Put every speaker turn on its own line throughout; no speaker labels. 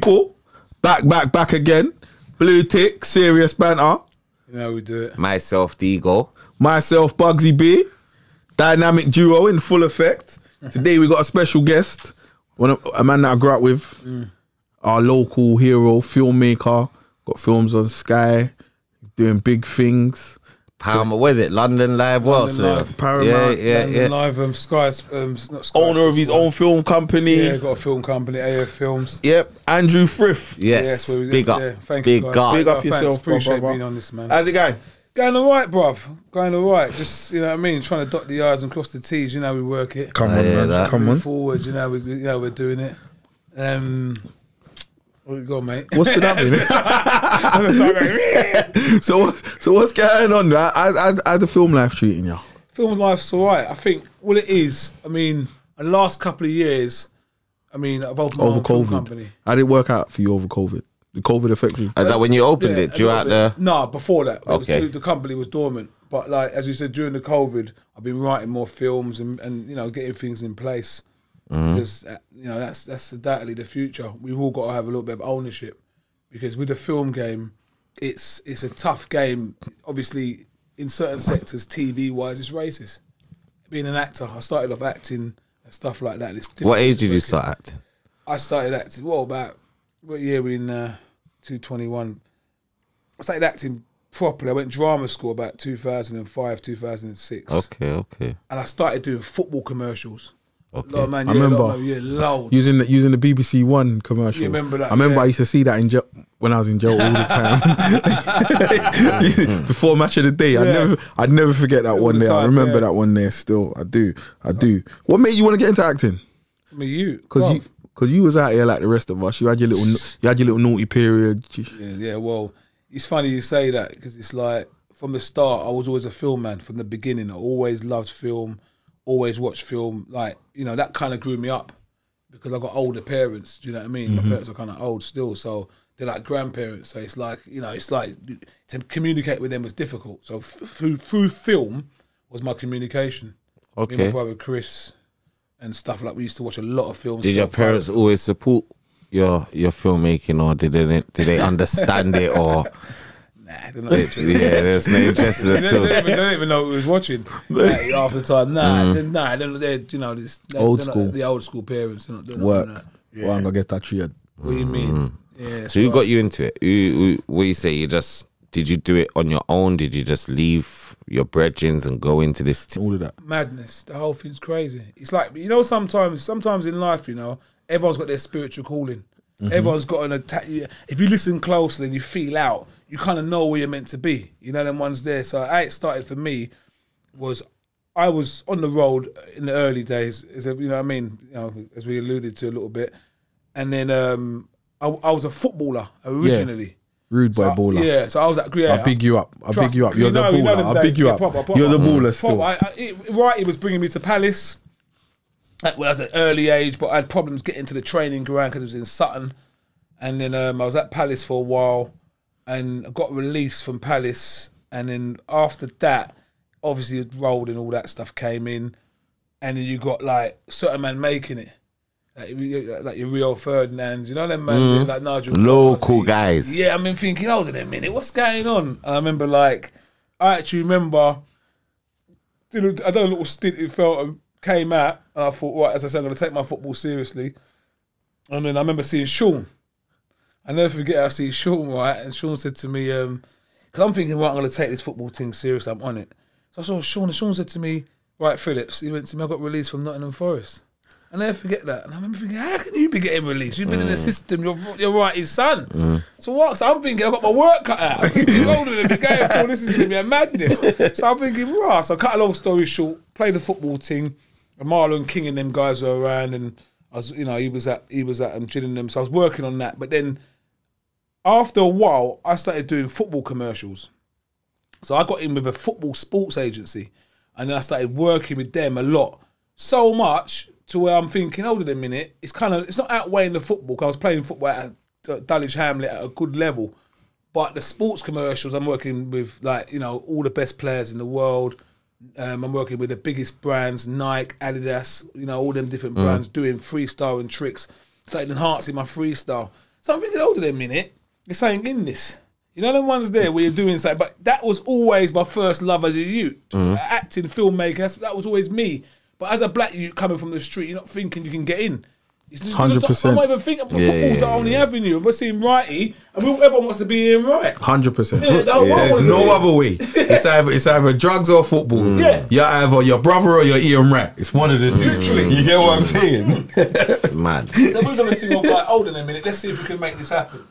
people. Back again. Blue tick, serious banter.
You know we do it.
Myself, Digo.
Myself, Bugsy B. Dynamic duo in full effect. Today we got a special guest. A man that I grew up with. Our local hero, filmmaker. Got films on Sky. Doing big things.
Paramount, what is it? London Live, what else?
Live.
Paramount.
London Live, Sky, not Sky.
Owner of his own film company.
Yeah, got a film company, AF Films.
Yep, Andrew Frith.
Yes,
Yeah,
big up.
Yeah, thank
big
you guys.
Big up yourself,
Appreciate
brother.
being on this, man.
How's it going?
Going all right, bruv. Going all right. Just, you know what I mean? Trying to dot the I's and cross the T's. You know we work it.
Come on, man. Come on.
Forward, you know, we're doing it. What you got, mate?
What's been happening? so what's going on? How's the film life treating you?
Film life's all right. I think what it is, I mean, the last couple of years, I mean, I've opened my own film company.
How did it work out for you over COVID? Did COVID affect you?
Is that when you opened it? Throughout the...
No, before that.
Okay.
The company was dormant. But like, as you said, during the COVID, I've been writing more films and you know, getting things in place. Because, you know, that's undoubtedly the future. We've all got to have a little bit of ownership. Because with the film game, it's a tough game. Obviously, in certain sectors, TV-wise, it's racist. Being an actor, I started off acting and stuff like that.
What age did you start acting?
I started acting, what year were we in 2021? I started acting properly. I went drama school about 2005, 2006.
Okay.
And I started doing football commercials.
Okay.
Man,
I remember
loads.
using the BBC One commercial.
You remember that?
I remember I used to see that in jail when I was in jail all the time. Before Match of the Day, I'd never forget that one there. I remember that one there still. I do. What made you want to get into acting?
I mean, you
because you was out here like the rest of us. You had your little naughty period.
Yeah. Well, it's funny you say that because it's like from the start I was always a film man from the beginning. I always loved film. Always watched film, like, you know, that kind of grew me up because I got older parents, do you know what I mean? My parents are kind of old still, so they're like grandparents, so it's like, you know, it's like to communicate with them was difficult. So through film was my communication.
Okay.
Me and my brother Chris and stuff, like we used to watch a lot of films.
Did your parents always support your filmmaking, or did they understand it, or...
Nah,
there's no interest at all.
They don't even know who was watching half the time. They're you know,
old school.
The old school parents. They're
Work.
Yeah.
Well, I'm gonna get that treated.
What do you mean? Yeah.
So who got you into it? What you say? Did you do it on your own? Did you just leave your brethrens and go into this?
All of that
madness. The whole thing's crazy. It's like, you know, sometimes in life, you know, everyone's got their spiritual calling. Everyone's got an attack. If you listen closely and you feel out, you kind of know where you're meant to be. You know, them ones there. So how it started for me was I was on the road in the early days, you know what I mean? You know, as we alluded to a little bit. And then I was a footballer originally.
Yeah. Rude boy baller.
Yeah, so I was at
I big you up. You're the baller. I big you up. You're the baller still.
He was bringing me to Palace. Well, I was at an early age, but I had problems getting to the training ground because it was in Sutton. And then I was at Palace for a while and I got released from Palace. And then after that, obviously rolled and all that stuff came in. And then you got like certain man making it. Like your Rio Ferdinands, you know them man, like Nigel
local
Garza.
guys.
Yeah, I've been thinking, hold on a minute, what's going on? And I remember like, I did a little stint in Feltham, came out, and I thought, right, as I said, I'm going to take my football seriously. And then I remember seeing Sean. I never forget I see Sean, right? And Sean said to me, because I'm thinking, right, I'm going to take this football thing seriously, I'm on it. So I saw Sean, and Sean said to me, right, Phillips, he went to me, I got released from Nottingham Forest. I never forget that. And I remember thinking, how can you be getting released? You've been in the system, you're right, his son. So what? So I'm thinking, I've got my work cut out. I'm older than the guy, I thought this is going to be a madness. So I'm thinking, right. So cut a long story short, played the football team. And Marlon King and them guys were around, and I was, you know, he was at Gillingham, so I was working on that. But then after a while, I started doing football commercials. So I got in with a football sports agency, and then I started working with them a lot, so much to where I'm thinking, hold on a minute, it's not outweighing the football, because I was playing football at Dulwich Hamlet at a good level, but the sports commercials, I'm working with, like, you know, all the best players in the world. I'm working with the biggest brands, Nike, Adidas, you know, all them different brands, doing freestyle and tricks, started enhancing my freestyle. So I'm thinking, hold on a minute, there's something in this. You know the ones there where you're doing something, but that was always my first love as a youth. Acting, filmmaker, that was always me. But as a black youth coming from the street, you're not thinking you can get in.
100%.
I'm not even thinking football's the only avenue. We're seeing righty, and everyone wants to be in right.
100%.
There's
no other way. It's either drugs or football.
Yeah.
You're either your brother or you're Ian Rat. It's one of the two.
Literally.
You get what I'm saying?
Mad.
So we was on the thing of like, hold on a minute, let's see if we can make this happen.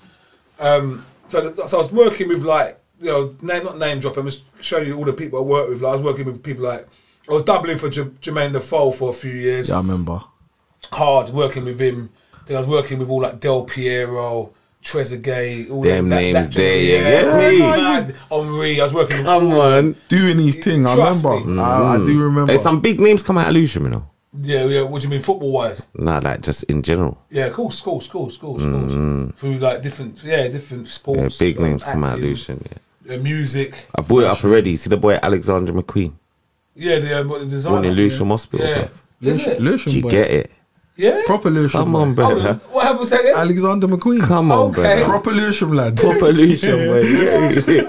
So I was working with like, you know, not name dropping, I was showing you all the people I work with. Like, I was working with people like, I was doubling for Jermaine Defoe for a few years.
Yeah, I remember.
Hard working with him. Then I was working with all like Del Piero, Trezeguet, all
them names there.
Henri. I was working with
on.
Doing his thing, I
Trust
remember.
me.
I do remember.
There's some big names come out of Lewisham, you know.
Yeah. What do you mean, football wise?
Nah, like just in general.
Yeah, of course. Through like different sports.
Yeah, big names come out of
acting,
Lewisham,
music.
I brought it up already. See the boy Alexander McQueen?
Yeah, the designer.
Born in Lewisham Hospital,
Yeah.
bruv.
Is it?
Lewisham,
Do you
boy.
get it?
Yeah.
Proper Lewisham.
Come on,
boy.
bro.
What happened to that?
Alexander McQueen.
Come on,
Okay.
bro.
Proper Lewisham, lad.
Proper Lewisham, boy.
I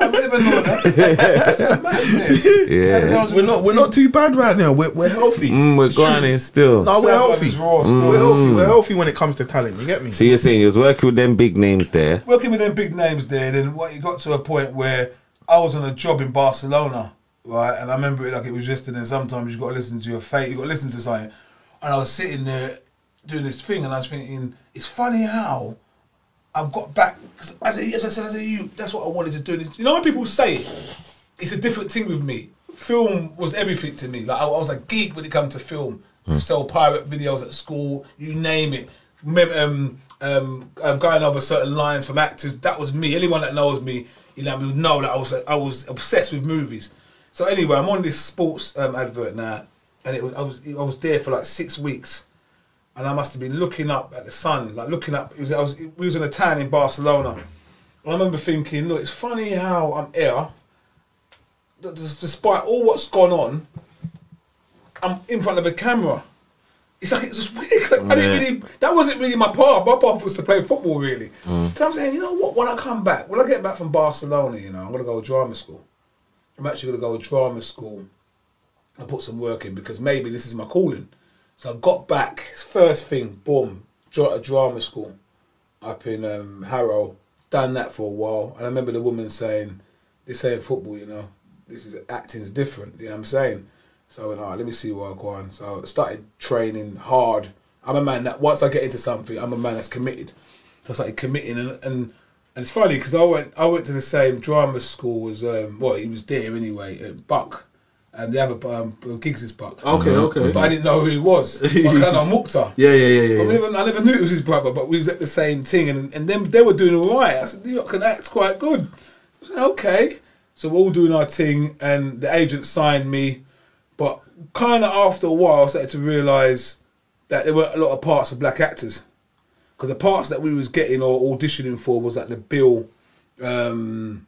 never know that. This is madness.
Yeah.
We're not too bad right now. We're healthy.
We're grinding still.
No, we're healthy. We're healthy. We're healthy when it comes to talent. You get me?
So you're saying you was working with them big names there.
Working with them big names there, then what you got to a point where I was on a job in Barcelona, right? And I remember it like it was yesterday. Sometimes you got to listen to your fate. You got to listen to something. And I was sitting there doing this thing, and I was thinking, it's funny how I've got back, because as I said, as a youth, that's what I wanted to do. You know when people say it, it's a different thing with me. Film was everything to me. Like I was a geek when it came to film. Sell pirate videos at school, you name it. Going over certain lines from actors, that was me. Anyone that knows me, you know, would know that I was obsessed with movies. So anyway, I'm on this sports advert now, and I was there for like 6 weeks. And I must have been looking up at the sun, like looking up. We was in a town in Barcelona. And I remember thinking, look, it's funny how I'm here. Despite all what's gone on, I'm in front of a camera. It's just weird. Like, I didn't really. That wasn't really my path. My path was to play football, really. So I'm saying, you know what? When I come back, when I get back from Barcelona, you know, I'm gonna go to drama school. I'm actually gonna go to drama school and put some work in, because maybe this is my calling. So I got back, first thing, boom, drama school up in Harrow. Done that for a while. And I remember the woman saying, this ain't football, you know. This is acting's different, you know what I'm saying? So I went, all right, let me see what I go on. So I started training hard. I'm a man that, once I get into something, I'm a man that's committed. So I started committing, and it's funny, because I went to the same drama school as, well, he was there anyway, Buck. And the other Giggs is Buck.
Okay.
But I didn't know who he was. I know Mukhtar.
Yeah.
But I never knew it was his brother, but we was at the same thing, and then they were doing all right. I said, you can act quite good. So I said, okay. So we're all doing our thing, and the agent signed me. But kind of after a while, I started to realise that there weren't a lot of parts of black actors. Because the parts that we was getting or auditioning for was like the bill, little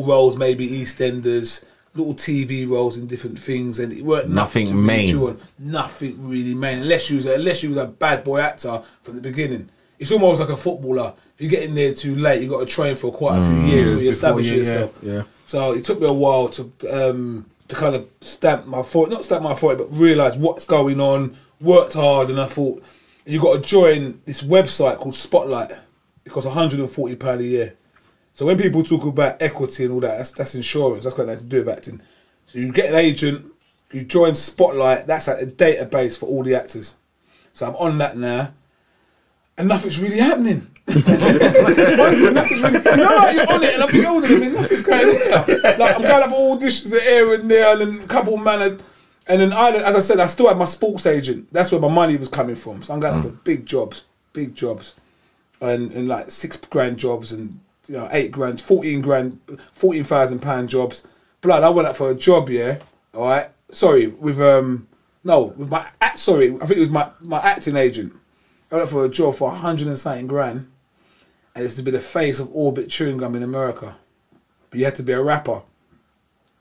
roles, maybe EastEnders, little TV roles in different things, and it weren't
nothing main.
Nothing really main, unless you was a bad boy actor from the beginning. It's almost like a footballer. If you get in there too late, you got to train for quite a few years till you establish yourself.
Yeah.
So it took me a while to kind of not stamp my foot, but realise what's going on. Worked hard, and I thought, you got to join this website called Spotlight. It costs £140 a year. So when people talk about equity and all that, that's insurance. That's got nothing to do with acting. So you get an agent, you join Spotlight. That's like a database for all the actors. So I'm on that now, and nothing's really happening. You're on it, and I'm building. I mean, nothing's going on there. Like I'm going up for auditions here and there, and then a couple man, and then as I said, I still had my sports agent. That's where my money was coming from. So I'm going up for big jobs, and like £6,000 jobs, and you know, £8,000, £14,000 jobs. Blood, I went up for a job, yeah. All right. Sorry, with my I think it was my acting agent. I went up for a job for 100 and something grand, and it's to be the face of Orbit chewing gum in America. But you had to be a rapper.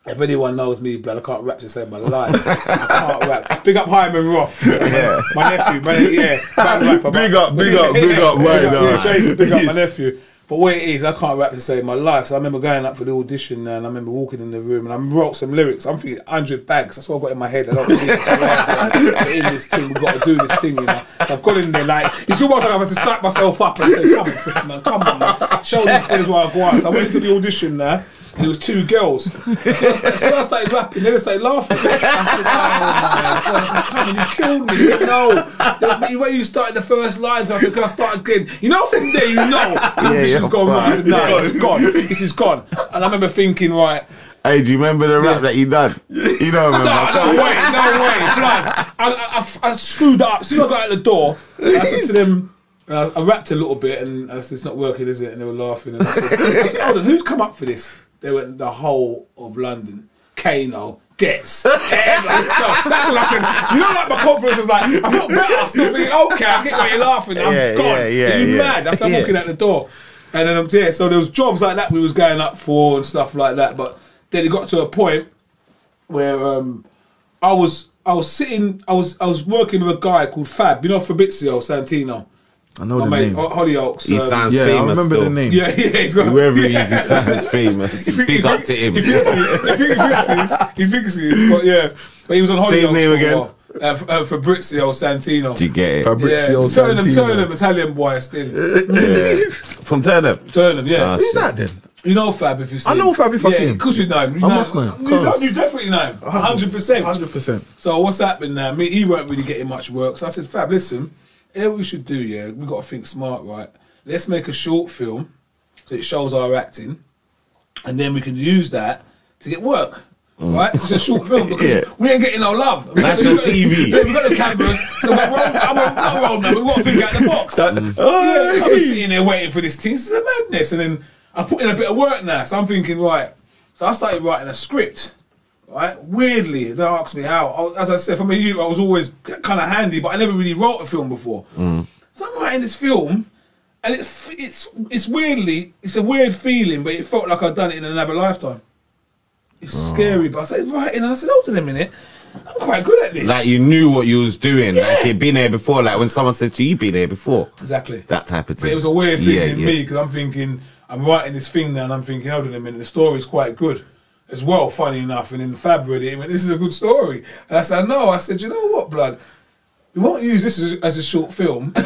If anyone knows me, blood, I can't rap to save my life. I can't rap. Big up Hyman Roth. Yeah. My nephew. Yeah. Rapper,
big up, right now.
Yeah, Jason, big up my nephew. But what it is, I can't rap to save my life. So I remember going up for the audition and I remember walking in the room and I wrote some lyrics. I'm thinking 100 bags. That's what I got in my head. I don't think it's right. We're in this thing. We've got to do this thing, you know. So I've got in there like, it's almost like I have to psych myself up and say, come on, man. Show these boys where I go out. So I went into the audition there. And it was 2 girls. So I started rapping, then they started laughing. I said, oh my God, come on, you killed me. No. The way you started the first line, so I said, can I start again? You know, from there, you know, this is gone right. I said, no, it's gone. This is gone. And I remember thinking, right.
Hey, do you remember the rap that you done? You don't remember?
No way, blood. I screwed up. As soon as I got out the door, I said to them, I rapped a little bit, and I said, it's not working, is it? And they were laughing. And I said, hold on, who's come up for this? They went the whole of London. Kano, Gets. That's what I said. You know, like my confidence was like, I felt better. Still thinking, okay, I get why you're laughing. I'm gone. Are you mad? That's I'm walking out the door. And then I'm there. So there was jobs like that we was going up for and stuff like that. But then it got to a point where I was working with a guy called Fab. You know, Fabrizio Santino.
I know the name.
Hollyoaks.
He sounds
yeah,
famous.
I remember
still.
the name.
Yeah, he's got.
Whoever he is, he sounds famous. Big up to him.
He thinks he is. But yeah, but he was on Hollyoaks.
Say his name again.
Fabrizio Santino.
Do you get it?
Fabrizio Santino.
Turnham, Italian boy still.
Yeah. From Turnham?
Turnham, yeah.
Who's that then?
You know Fab if you see him.
I know Fab if I see him.
Of course you know him.
I must know him.
You definitely know him. 100%.
100%.
So what's happened now? He weren't really getting much work. So I said, Fab, listen, what we should do, yeah, we got to think smart, right? Let's make a short film so it shows our acting, and then we can use that to get work. Right? It's a short film because we ain't getting no love.
That's your CV.
Yeah, we got the cameras, so I'm a road man, but we got to think out the box. I was sitting there waiting for this thing. This is a madness. And then I put in a bit of work now, so I'm thinking, right. So I started writing a script. Right? Weirdly, they asked me how. As I said, from a youth, I was always kind of handy, but I never really wrote a film before. So I'm writing this film, and it's weirdly, it's a weird feeling, but it felt like I'd done it in another lifetime. It's scary, but I started writing, and I said, hold on a minute, I'm quite good at this.
Like you knew what you was doing, like you'd been there before. Like when someone said to you, you've been there before.
Exactly.
That type of thing.
But it was a weird thing in me because I'm thinking, I'm writing this thing now, and I'm thinking, hold on a minute, the story's quite good as well, funny enough. And in Fab read it, he went, this is a good story. And I said, no. I said, you know what, blood? We won't use this as a short film. I'm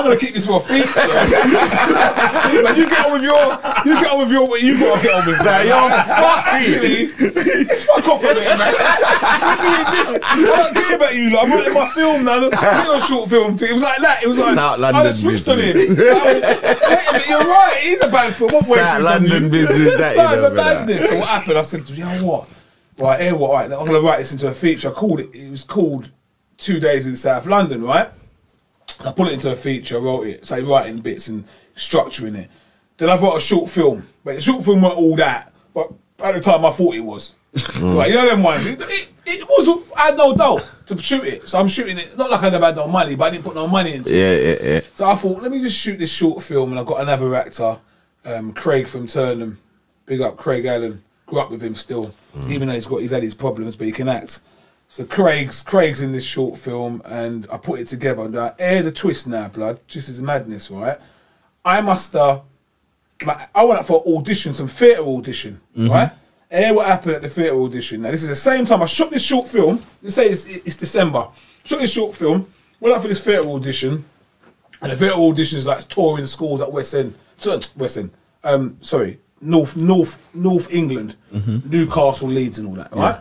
going to keep this for a feature. Like you get on with what you got to get on with. Like, you're actually, let's fuck off a bit, man. We're doing this. I don't care about you, like, I'm writing my film now. We're not a short film thing. It was like that. It was like, I just switched on him. Wait a minute, you're right. It is a bad film. What
South London business, that
no, it's a badness. So what happened? I said, you know what? Right, here, what? Right, I'm going to write this into a feature. It was called 2 Days in South London, right? So I put it into a feature, I wrote it, so writing bits and structuring it. Then I wrote a short film, but the short film weren't all that, but at the time I thought it was. Like, you know them ones? It was, I had no dough to shoot it, so I'm shooting it, not like I never had no money, but I didn't put no money into it.
Yeah.
So I thought, let me just shoot this short film, and I got another actor, Craig from Turnham, big up Craig Allen, grew up with him still, even though he's had his problems, but he can act. So Craig's in this short film, and I put it together. And I air the twist now, blood. Just as madness, right? I went up for audition, some theatre audition, right? Air what happened at the theatre audition. Now this is the same time I shot this short film. Let's say it's December. Shot this short film. Went up for this theatre audition, and the theatre audition is like touring schools at North England, Newcastle, Leeds, and all that, right?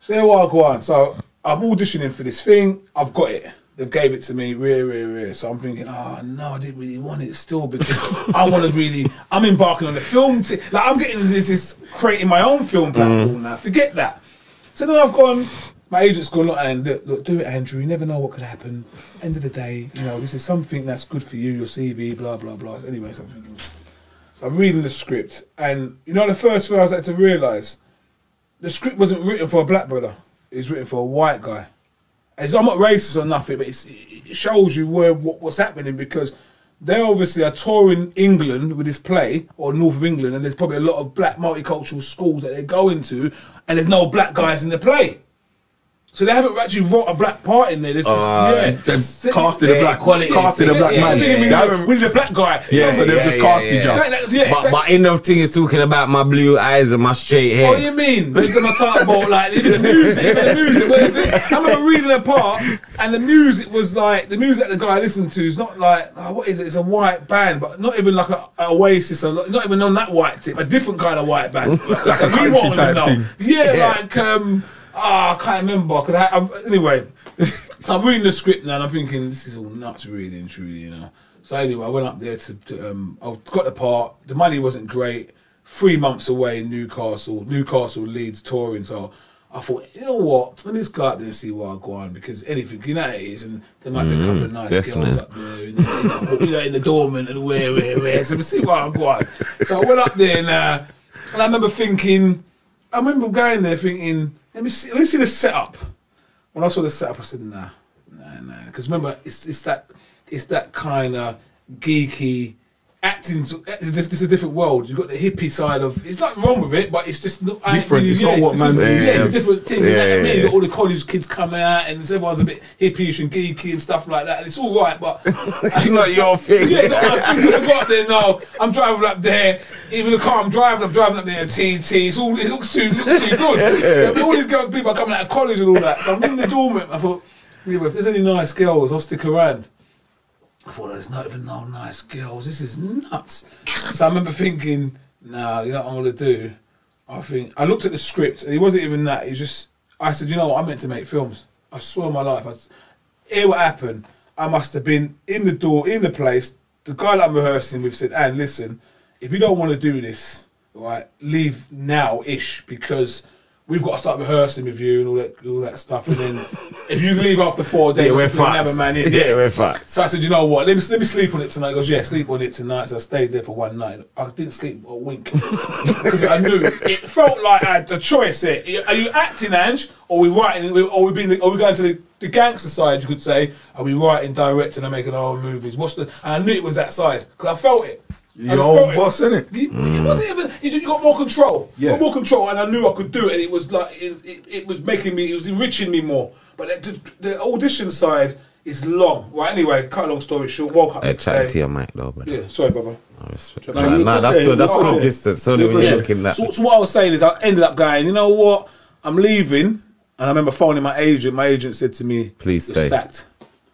So there I go on. So I'm auditioning for this thing. I've got it. They've gave it to me. Rare. So I'm thinking, oh no, I didn't really want it still because I'm embarking on the film. Like I'm getting this creating my own film platform now. Forget that. So then I've gone. My agent's gone, look, do it, Andrew. You never know what could happen. End of the day, you know, this is something that's good for you, your CV, blah blah blah. So anyway, so I'm thinking. So I'm reading the script, and you know, the first thing I was had to realise. The script wasn't written for a black brother. It was written for a white guy. And I'm not racist or nothing, but it shows you what's happening because they obviously are touring England with this play, or north of England, and there's probably a lot of black multicultural schools that they go into, and there's no black guys in the play. So they haven't actually wrote a black part in there. This
they've casted a black man.
We need a black guy.
Yeah, so they've just casted you.
But in the thing is talking about my blue eyes and my straight hair.
What do you mean? They're gonna talk about like even the music. What is it? I remember reading a part, and the music was like the music that the guy listened to is not like what is it? It's a white band, but not even like a Oasis, or not even on that white tip. A different kind of white band, like a country type thing. Yeah, I can't remember anyway. So I'm reading the script now and I'm thinking this is all nuts, really and truly, you know. So anyway, I went up there I got the part. The money wasn't great. 3 months away in Newcastle Leeds touring. So I thought, you know what? Let me just go up there and see where I go on, because anything, you know how it is, and there might be a couple of nice girls up there, in the dormant and where. So we see where I go on. So I went up there and I remember going there thinking, let me see the setup. When I saw the setup, I said, nah. Because remember, it's that kind of geeky acting. This is a different world. You've got the hippie side of. It's nothing wrong with it, but it's just not
different. It's not what man's.
It's a different thing. You know what I mean? You've got all the college kids coming out, and everyone's a bit hippie and geeky and stuff like that. And it's all right, but
it's not your thing.
Yeah, it's not my thing. So I got up there now. I'm driving up there. Even the car I'm driving up there in TT. It looks too good. All these girls, people are coming out of college and all that. So I'm in the dormant. I thought, yeah, if there's any nice girls, I'll stick around. I thought, there's not even no nice girls. This is nuts. So I remember thinking, nah, you know what I'm going to do? I looked at the script, and it wasn't even that. I said, you know what, I'm meant to make films. I swear on my life. Hear what happened. I must have been in the place. The guy that I'm rehearsing with said, Anne, listen, if you don't want to do this, right, leave now-ish, because we've got to start rehearsing with you and all that stuff. And then if you leave after 4 days,
we're fucked.
Never man in.
Yeah, we're fucked.
So I said, you know what? Let me sleep on it tonight. He goes, yeah, sleep on it tonight. So I stayed there for one night. I didn't sleep a wink because I knew it felt like I had a choice here. Are you acting, Ange, or are we writing? Are we going to the gangster side? You could say, are we writing, directing, and making our own movies? And I knew it was that side because I felt it.
Your own boss, innit?
It wasn't even. You got more control. Yeah. Got more control, and I knew I could do it. And it was like it was making me. It was enriching me more. But the audition side is long. Right. Anyway, cut a long story short. Woke up.
Chat to your mic, though. But
yeah. Sorry, brother.
That's good. That's good distance. So when you're looking at.
So what I was saying is, I ended up going. You know what? I'm leaving, and I remember phoning my agent. My agent said to me,
"Please stay."
Sacked.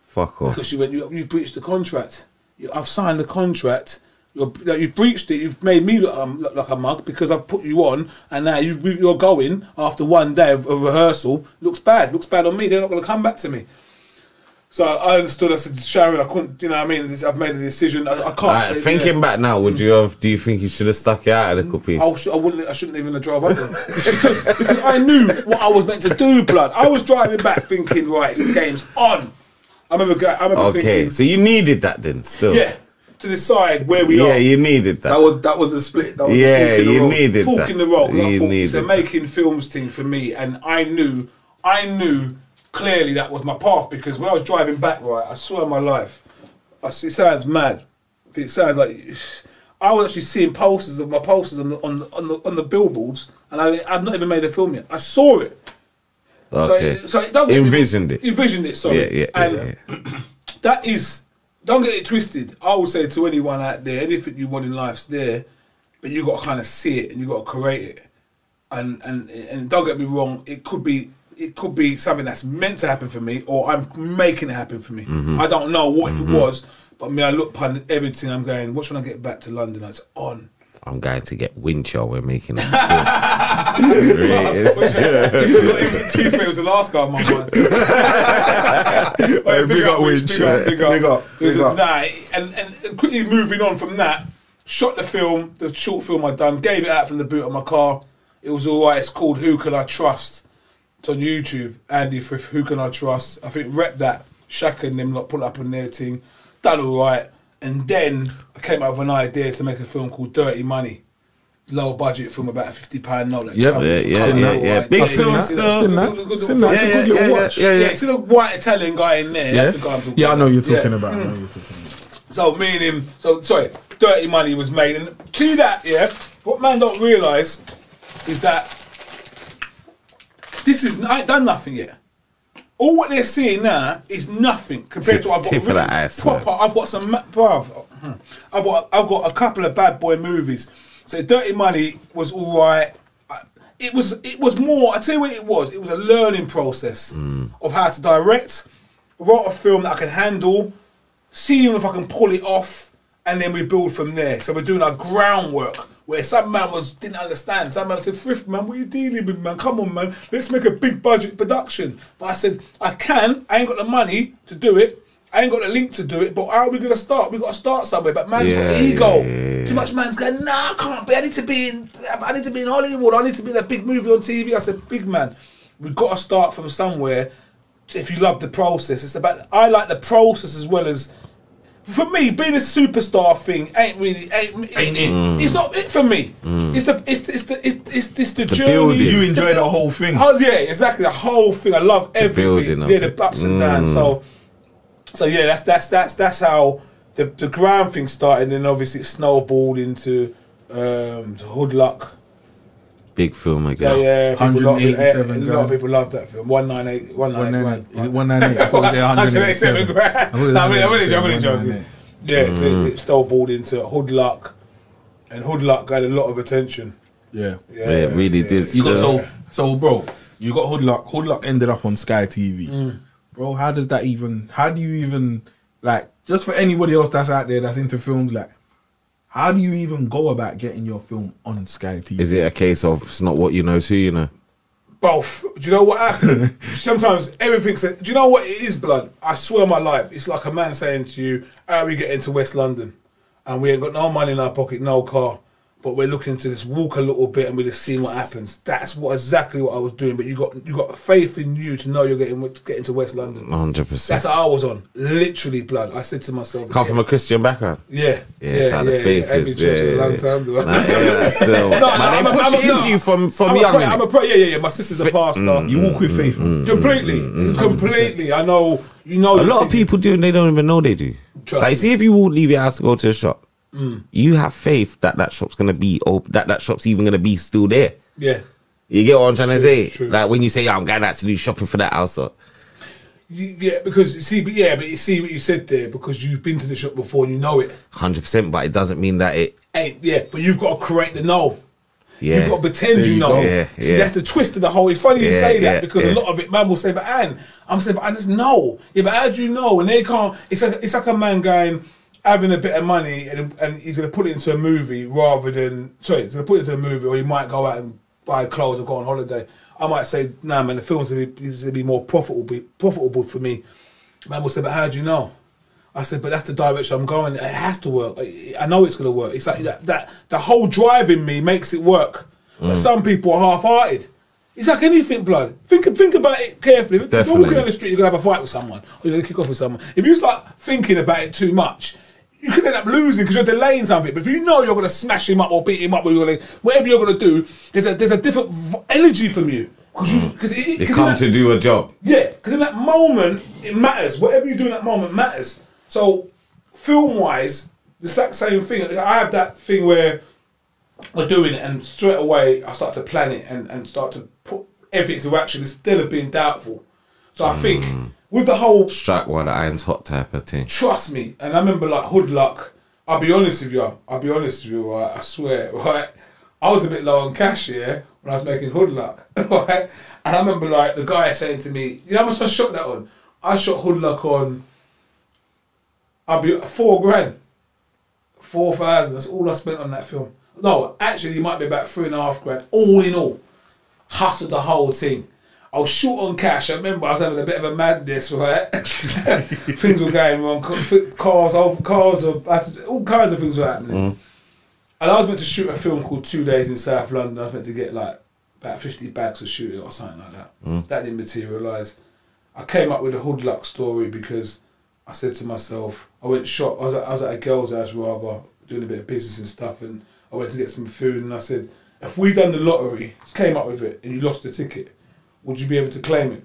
Fuck off.
Because she went. You've breached the contract. I've signed the contract. You've breached it. You've made me look like a mug because I've put you on, and now you're going after 1 day of rehearsal. Looks bad. Looks bad on me. They're not going to come back to me. So I understood. I said, Sharon, I couldn't. You know what I mean? I've made a decision. I can't.
Thinking back now, would you have? Do you think you should have stuck it out a little piece?
I shouldn't even have drove up there because I knew what I was meant to do. Blood. I was driving back thinking, right, the game's on. I remember thinking.
So you needed that then, still.
Yeah. To decide where we are.
Yeah, you needed that.
That was the split. That was
you needed
fork
that.
in the road.
It's
a making films thing for me, and I knew clearly that was my path, because when I was driving back, right, I swear on my life, it sounds mad. It sounds like I was actually seeing posters on the billboards, and I've not even made a film yet. I saw it.
Okay.
So
envisioned it.
Envisioned it. Sorry.
Yeah.
That is. Don't get it twisted. I will say to anyone out there, anything you want in life's there, but you got to kind of see it and you got to create it. And don't get me wrong, it could be something that's meant to happen for me, or I'm making it happen for me. I don't know what it was, but I look upon everything. I'm going, what should I get back to London? It's on.
I'm going to get Winchell. We're making it.
It was the last guy on my mind.
Big up Winchell. Big up.
And quickly moving on from that, shot the short film I'd done, gave it out from the boot of my car. It was all right. It's called Who Can I Trust? It's on YouTube. Andy Frith, Who Can I Trust? I think rep that. Shaq and them put up on their thing. Done all right. And then I came up with an idea to make a film called Dirty Money. Low budget film, about £50 note.
Yeah. Big film still.
Seen that. It's a good little watch.
Yeah, it's a white Italian guy in there.
Yeah,
That's the guy I'm talking
I know
about.
you're talking about.
So me and him, sorry, Dirty Money was made. And to that, yeah, what man don't realise is that I ain't done nothing yet. All what they're seeing now is nothing compared to what I've got.
Tip of the iceberg.
Proper, I've got some, bruv. I've got a couple of bad boy movies. So Dirty Money was all right. It was more. I tell you what it was. It was a learning process of how to direct, write a film that I can handle, see if I can pull it off, and then we build from there. So we're doing our groundwork. Where some man didn't understand. Some man said, Frith, man, what are you dealing with, man? Come on, man. Let's make a big budget production. But I said, I ain't got the money to do it. I ain't got the link to do it. But how are we going to start? We got to start somewhere. But man's got ego. Too much man's going, nah, I can't be. I need to be in Hollywood. I need to be in a big movie on TV. I said, big man, we've got to start from somewhere. If you love the process, I like the process as well as. For me, being a superstar thing ain't it. It's not it for me. It's the journey.
building.
You enjoy the whole thing.
Oh yeah, exactly the whole thing. I love everything. The ups and downs. So yeah, that's how the ground thing started. And then obviously it snowballed into Hood Luck.
Big film again.
Yeah,
187
a lot of people love that film. 198 grand.
Is it 198? I thought it was 187
grand. I'm really joking. Yeah, so it snowballed into Hood Luck, and Hood Luck got a lot of attention.
Yeah,
it really did.
You got so bro. You got Hood Luck. Hood Luck ended up on Sky TV, bro. How do you even like? Just for anybody else that's out there that's into films, like. How do you even go about getting your film on Sky TV?
Is it a case of it's not what you know, it's who you know?
Both. Do you know what happened? Sometimes everything's... Do you know what it is, blood? I swear on my life, it's like a man saying to you, how we get into West London? And we ain't got no money in our pocket, no car. But we're looking to just walk a little bit and we're just seeing what happens. That's exactly what I was doing. But you got faith in you to know you're getting to West London.
100%.
That's what I was on. Literally, blood. I said to myself...
Come from a Christian background?
Yeah.
The faith
I've been church a long time, though.
Still. They push it into you from young.
I'm a prayer. Yeah. My sister's a pastor.
You walk with faith, man.
Completely. I know. You know.
A lot of people do and they don't even know they do. Like, see if you will leave your house to go to a shop. You have faith that shop's gonna be open, that shop's even gonna be still there.
Yeah,
you get what I'm trying to say.
True.
Like when you say, "I'm going out to do shopping for that house,"
yeah, because but you see what you said there because you've been to the shop before and you know it.
100%, but it doesn't mean that it
ain't. Yeah, but you've got to correct the know.
Yeah,
you've got to pretend you know. See, that's the twist of the whole. It's funny you say that because a lot of it, man will say, "But Anne," I'm saying, "But I just know." Yeah, but how do you know? And they can't. It's like a man going. Having a bit of money and he's going to put it into a movie he's going to put it into a movie or he might go out and buy clothes or go on holiday. I might say, nah man, the film's going to be more profitable for me. Man will say, but how do you know? I said, but that's the direction I'm going. It has to work. I know it's going to work. It's like that the whole drive in me makes it work. But some people are half-hearted. It's like anything, blood. Think about it carefully. If you're walking down the street, you're going to have a fight with someone or you're going to kick off with someone. If you start thinking about it too much, you could end up losing because you're delaying something. But if you know you're going to smash him up or beat him up, or whatever you're going to do, there's a different energy from you.
They come to do a job.
Yeah, because in that moment, it matters. Whatever you do in that moment matters. So, film-wise, the exact same thing. I have that thing where we're doing it and straight away I start to plan it and start to put everything into action instead of being doubtful. So I think... with the whole
strike while the iron's hot type of thing.
Trust me, and I remember like Hood Luck. I'll be honest with you. Right? I swear, right? I was a bit low on cash here when I was making Hood Luck, right? And I remember like the guy saying to me, "You know how much I shot that on? I shot Hood Luck on. I'll be $4 grand, 4,000. That's all I spent on that film. No, actually, it might be about $3.5 grand. All in all, hustled the whole thing." I was short on cash. I remember I was having a bit of a madness, right? Things were going wrong. Cars, all kinds of things were happening. And I was meant to shoot a film called 2 Days in South London. I was meant to get like about 50 bags to shoot it or something like that. That didn't materialise. I came up with a Hood Luck story because I said to myself, I was at a girl's house rather, doing a bit of business and stuff, and I went to get some food and I said, if we done the lottery, came up with it, and you lost the ticket, would you be able to claim it?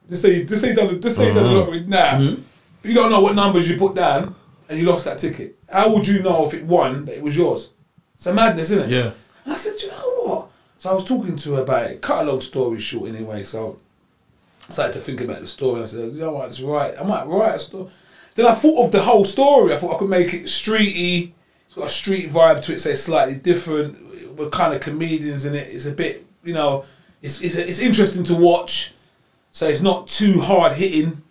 Just say you done the lottery now. You don't know what numbers you put down. and you lost that ticket, how would you know if it won that it was yours? It's a madness, isn't it?
Yeah.
And I said, you know what? So I was talking to her about it. Cut a long story short anyway, so I started to think about the story and I said, you know what, that's right. I might write a story. Then I thought of the whole story. I thought I could make it streety. It's got a street vibe to it, say slightly different. We're kind of comedians in it. It's a bit, you know, it's interesting to watch. So it's not too hard hitting.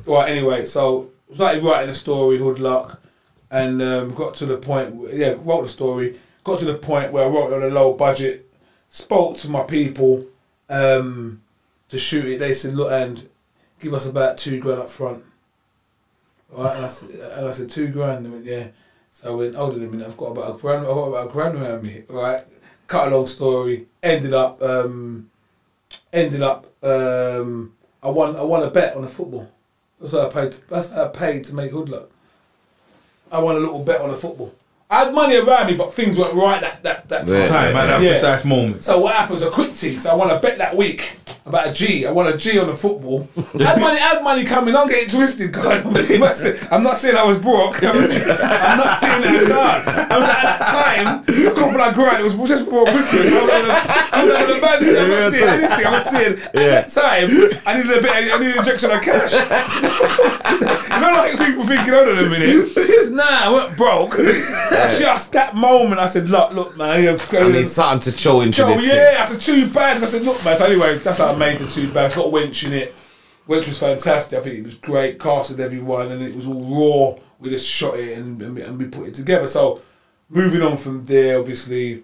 Right, anyway, so I started writing a story, Hood Luck, and got to the point, wrote the story, got to the point where I wrote it on a low budget, spoke to my people to shoot it. They said, look, and give us about $2 up front. Right, and I said, $2 grand. They went, yeah. So I went, hold on a minute, I've got about a grand around me. Right, cut a long story. Ended up, I won a bet on the football. That's how I paid to make Hood Luck. I won a little bet on the football. I had money around me, but things weren't right that time.
At that precise moment.
So what happened was a quick thing. So I won a bet that week about a G. I won a G on the football. I had money coming. Don't get it twisted, guys. I'm not saying I was broke. I'm not saying that it's hard. I was at that time, a couple of grand. It was just before Christmas. I was having a bad day. I'm not saying anything. I'm saying at that time, I needed an injection of cash. You know, like people thinking, hold on a minute. Nah, I went broke. Just that moment, I said, look, man. I
need something to chill into this.
Yeah, I said, 2 bags. I said, look, man. So anyway, that's how I made the 2 bags. Got a wench in it. Wench was fantastic. I think it was great. Casted everyone, and it was all raw. We just shot it and we put it together. So moving on from there, obviously,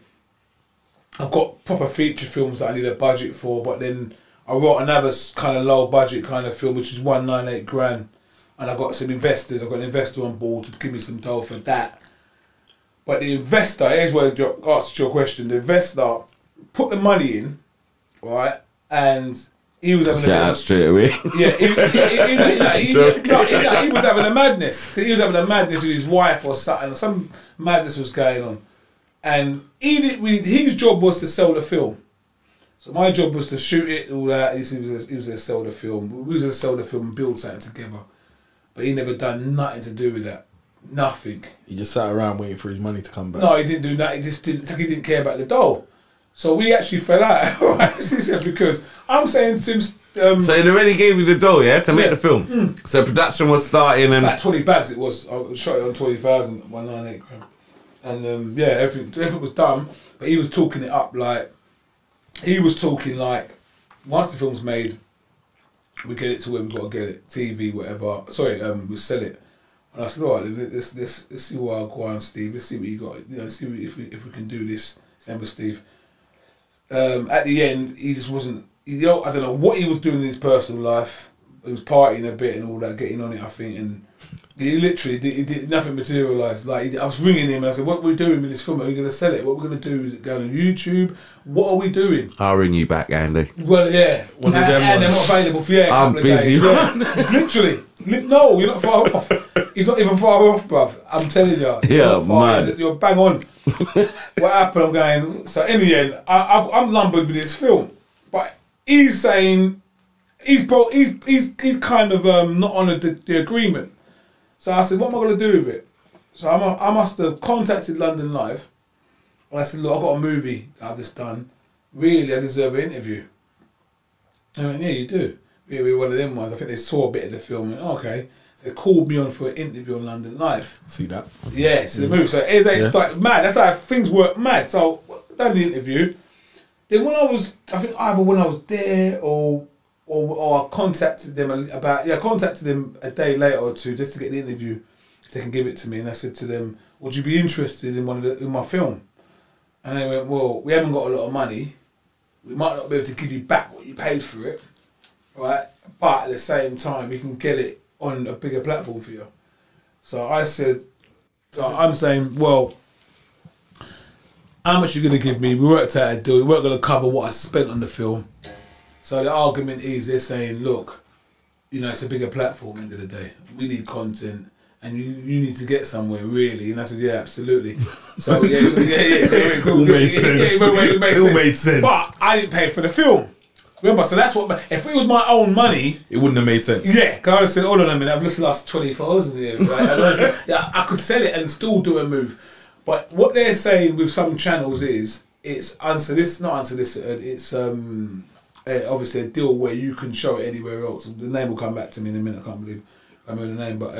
I've got proper feature films that I need a budget for. But then I wrote another kind of low budget kind of film, which is 198 grand. And I got some investors. I got an investor on board to give me some dough for that. But the investor, here's where I asked your question. The investor put the money in, right, and he was having
straight away.
Yeah, he was having a madness. He was having a madness with his wife or something. Some madness was going on, and his job was to sell the film. So my job was to shoot it, all that. He was going to sell the film. We was going to sell the film and build something together. But he never done nothing to do with that. Nothing.
He just sat around waiting for his money to come back.
No, he didn't do that. He just didn't. He didn't care about the dough. So we actually fell out. Right? Because I'm saying to him. So
they already gave you the dough, yeah, to make the film. So production was starting and
about 20 bags. It was. I shot it on 20,000, 198 grand, and yeah, everything was done. But he was talking it up like once the film's made, we get it to where we've got to get it, TV, whatever. Sorry, we sell it. And I said, all right, let's see what I'll go on, Steve. Let's see what you got. You know, see if we can do this. Same with Steve. At the end, he just wasn't. I don't know what he was doing in his personal life. He was partying a bit and all that, getting on it, I think, and he literally did nothing materialised. Like I was ringing him and I said, "What are we doing with this film? Are we going to sell it? What we're going to do? Is it going on YouTube? What are we doing?"
I'll ring you back, Andy.
Well, yeah, and they're not available for a couple of
busy.
Days. Yeah. Literally, no, you're not far off. He's not even far off, bruv. I'm telling you.
Yeah, man.
You're bang on. What happened? I'm going. So in the end, I'm lumbered with this film, but he's saying he's kind of not honoured the agreement. So I said, what am I going to do with it? So I must have contacted London Live, and I said, look, I've got a movie that I've just done. Really, I deserve an interview. And I went, yeah, you do. We're one of them ones. I think they saw a bit of the film and okay. So they called me on for an interview on London Live.
See that?
Yeah, see the movie. So it's like mad. That's how things work mad. So done the interview. Then when I think either when I was there or I contacted them contacted them a day later or two just to get the interview. They can give it to me, and I said to them, "Would you be interested in in my film?" And they went, "Well, we haven't got a lot of money. We might not be able to give you back what you paid for it, right? But at the same time, we can get it on a bigger platform for you." So I said, I'm saying, well, how much are you going to give me? We worked out a deal. We weren't going to cover what I spent on the film. So the argument is they're saying, look, you know, it's a bigger platform at the end of the day. We need content and you need to get somewhere, really. And I said, yeah, absolutely. So, yeah.
It all made sense.
It made sense. But I didn't pay for the film. Remember, so that's what. If it was my own money,
it wouldn't have made sense.
Yeah, because I would have said, hold on a minute, I've just lost 20,000 here. Right? I could sell it and still do a move. But what they're saying with some channels is it's unsolicited, not unsolicited. It's obviously a deal where you can show it anywhere else. The name will come back to me in a minute. I can't believe I remember the name, but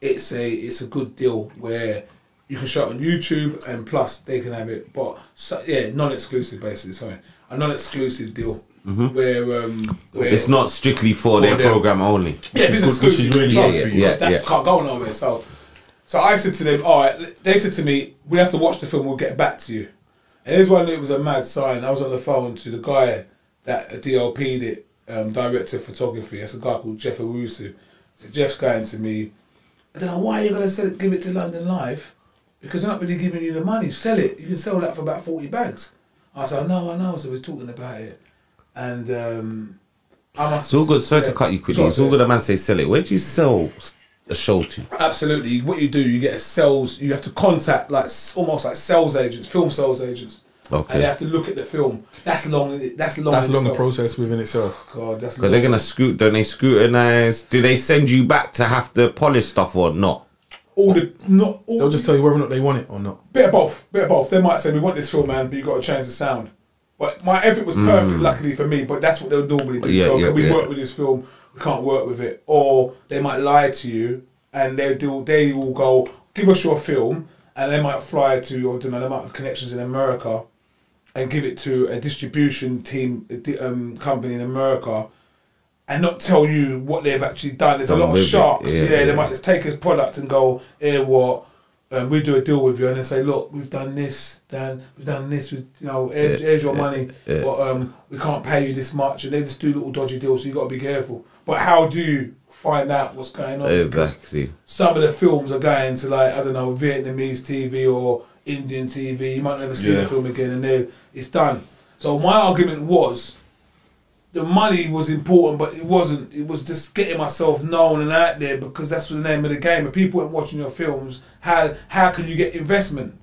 it's a good deal where you can show it on YouTube and plus they can have it. But non-exclusive basically. Sorry, a non-exclusive deal. Where
it's not strictly for their program only.
Yeah, it's exclusive.
Really
that can't go nowhere. So I said to them, all right. They said to me, we have to watch the film. We'll get back to you. And here's one. It was a mad sign. I was on the phone to the guy that DLP'd it, director of photography. That's a guy called Jeff Owusu. So Jeff's going to me, I don't know why you're going to give it to London Live, because they're not really giving you the money. Sell it. You can sell that for about 40 bags. I said, I know. So we're talking about it. And
it's all good. Sorry to cut you quickly. It's all good. A man say sell it. Where do you sell a show to?
Absolutely. What you do, you get a sales. You have to contact almost like sales agents, film sales agents. Okay. And they have to look at the film. That's long. That's long.
The process within itself.
God, that's.
Because they're gonna don't they scrutinize? Do they send you back to have to polish stuff or not?
They'll just tell you whether or not they want it or not.
Bit of both. They might say we want this film, man, but you got to change the sound. But my effort was perfect, luckily for me. But that's what they'll normally do. Can we work with this film? We can't work with it. Or they might lie to you, and they will go, give us your film, and they might fly to, or I don't know, they might have connections in America, and give it to a distribution team, company in America, and not tell you what they've actually done. There's a lot of sharks. They might just take a product and go, here what. We do a deal with you and they say, look, we've done this, here's your money, but we can't pay you this much, and they just do little dodgy deals, so you got to be careful. But how do you find out what's going on?
Exactly.
Because some of the films are going to, like, I don't know, Vietnamese TV or Indian TV. You might never see the film again, and it's done. So my argument was, the money was important, but it wasn't. It was just getting myself known and out there, because that's the name of the game. If people weren't watching your films, how can you get investment?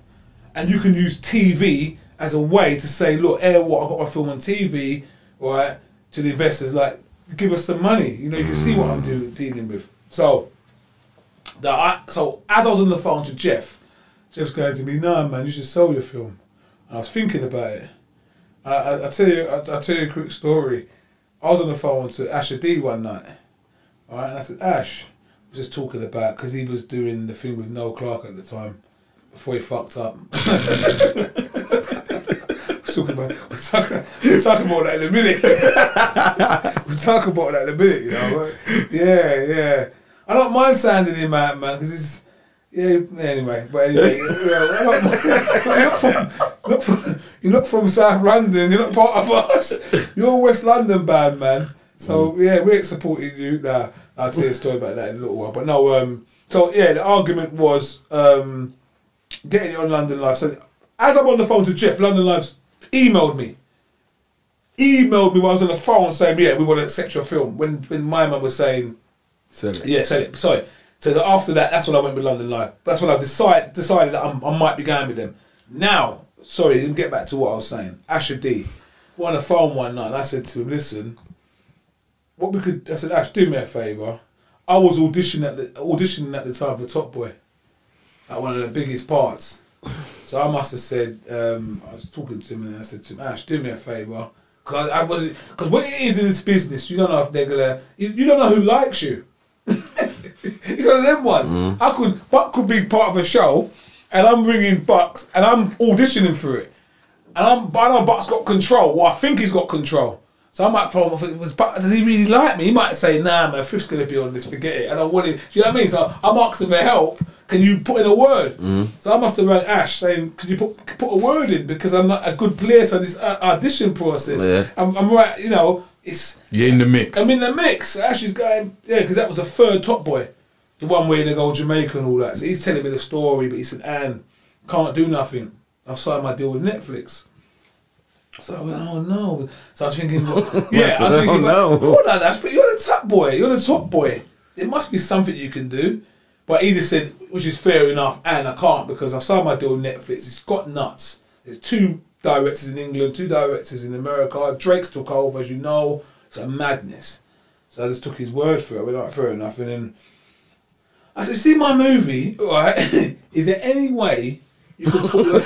And you can use TV as a way to say, look, I got my film on TV, right? To the investors, like, give us some money. You can see what I'm dealing with. So as I was on the phone to Jeff's going to me, no man, you should sell your film. And I was thinking about it. I'll tell you a quick story. I was on the phone to Asher D one night, alright, and I said, Ash, we were just talking about, because he was doing the thing with Noel Clarke at the time, before he fucked up. We'll talk about that in a minute. Yeah. I don't mind sounding him out, man, because it's, anyway, you're not from South London, you're not part of us. You're a West London band, man. So we're supporting you. I'll tell you a story about that in a little while. But no, the argument was getting it on London Live. So as I'm on the phone to Jeff, London Live's emailed me while I was on the phone saying, we want to accept your film. When my man was saying, sell it. Sell it. Sorry. So after that, that's when I went with London Live. That's when I decided that I might be going with them. Now, sorry, didn't get back to what I was saying. Asher D, we're on the phone one night, and I said to him, listen, I said, Ash, do me a favour. I was auditioning at the time for Top Boy, at one of the biggest parts. So I must have said, I was talking to him, and I said to him, Ash, do me a favour, because what it is in this business, you don't know if they're gonna, you don't know who likes you. It's one of them ones. Buck could be part of a show, and I'm ringing Bucks, and I'm auditioning for it, and I know Buck's got control. Well, I think he's got control. So I might phone him. Does he really like me? He might say, nah, man, Frith's gonna be on this. Forget it. And I want it. Do you know what I mean? So I'm asking for help. Can you put in a word? So I must have rang Ash saying, could you put a word in, because I'm not a good player on this audition process. Yeah. I'm right. You're in the mix. I'm in the mix. Ash is going, because that was the third Top Boy. The one where they go Jamaica and all that. So he's telling me the story, but he said, Anne, can't do nothing. I've signed my deal with Netflix. So I went, oh no. So I was thinking, hold on, Ash, but you're the top boy. You're the top boy. There must be something you can do. But he just said, which is fair enough, and I can't, because I've signed my deal with Netflix. It's got nuts. There's 2 directors in England, 2 directors in America. Drake's took over, as you know. It's a madness. So I just took his word for it. We're like, fair enough. And then I said, see my movie, right? Is there any way you can put your...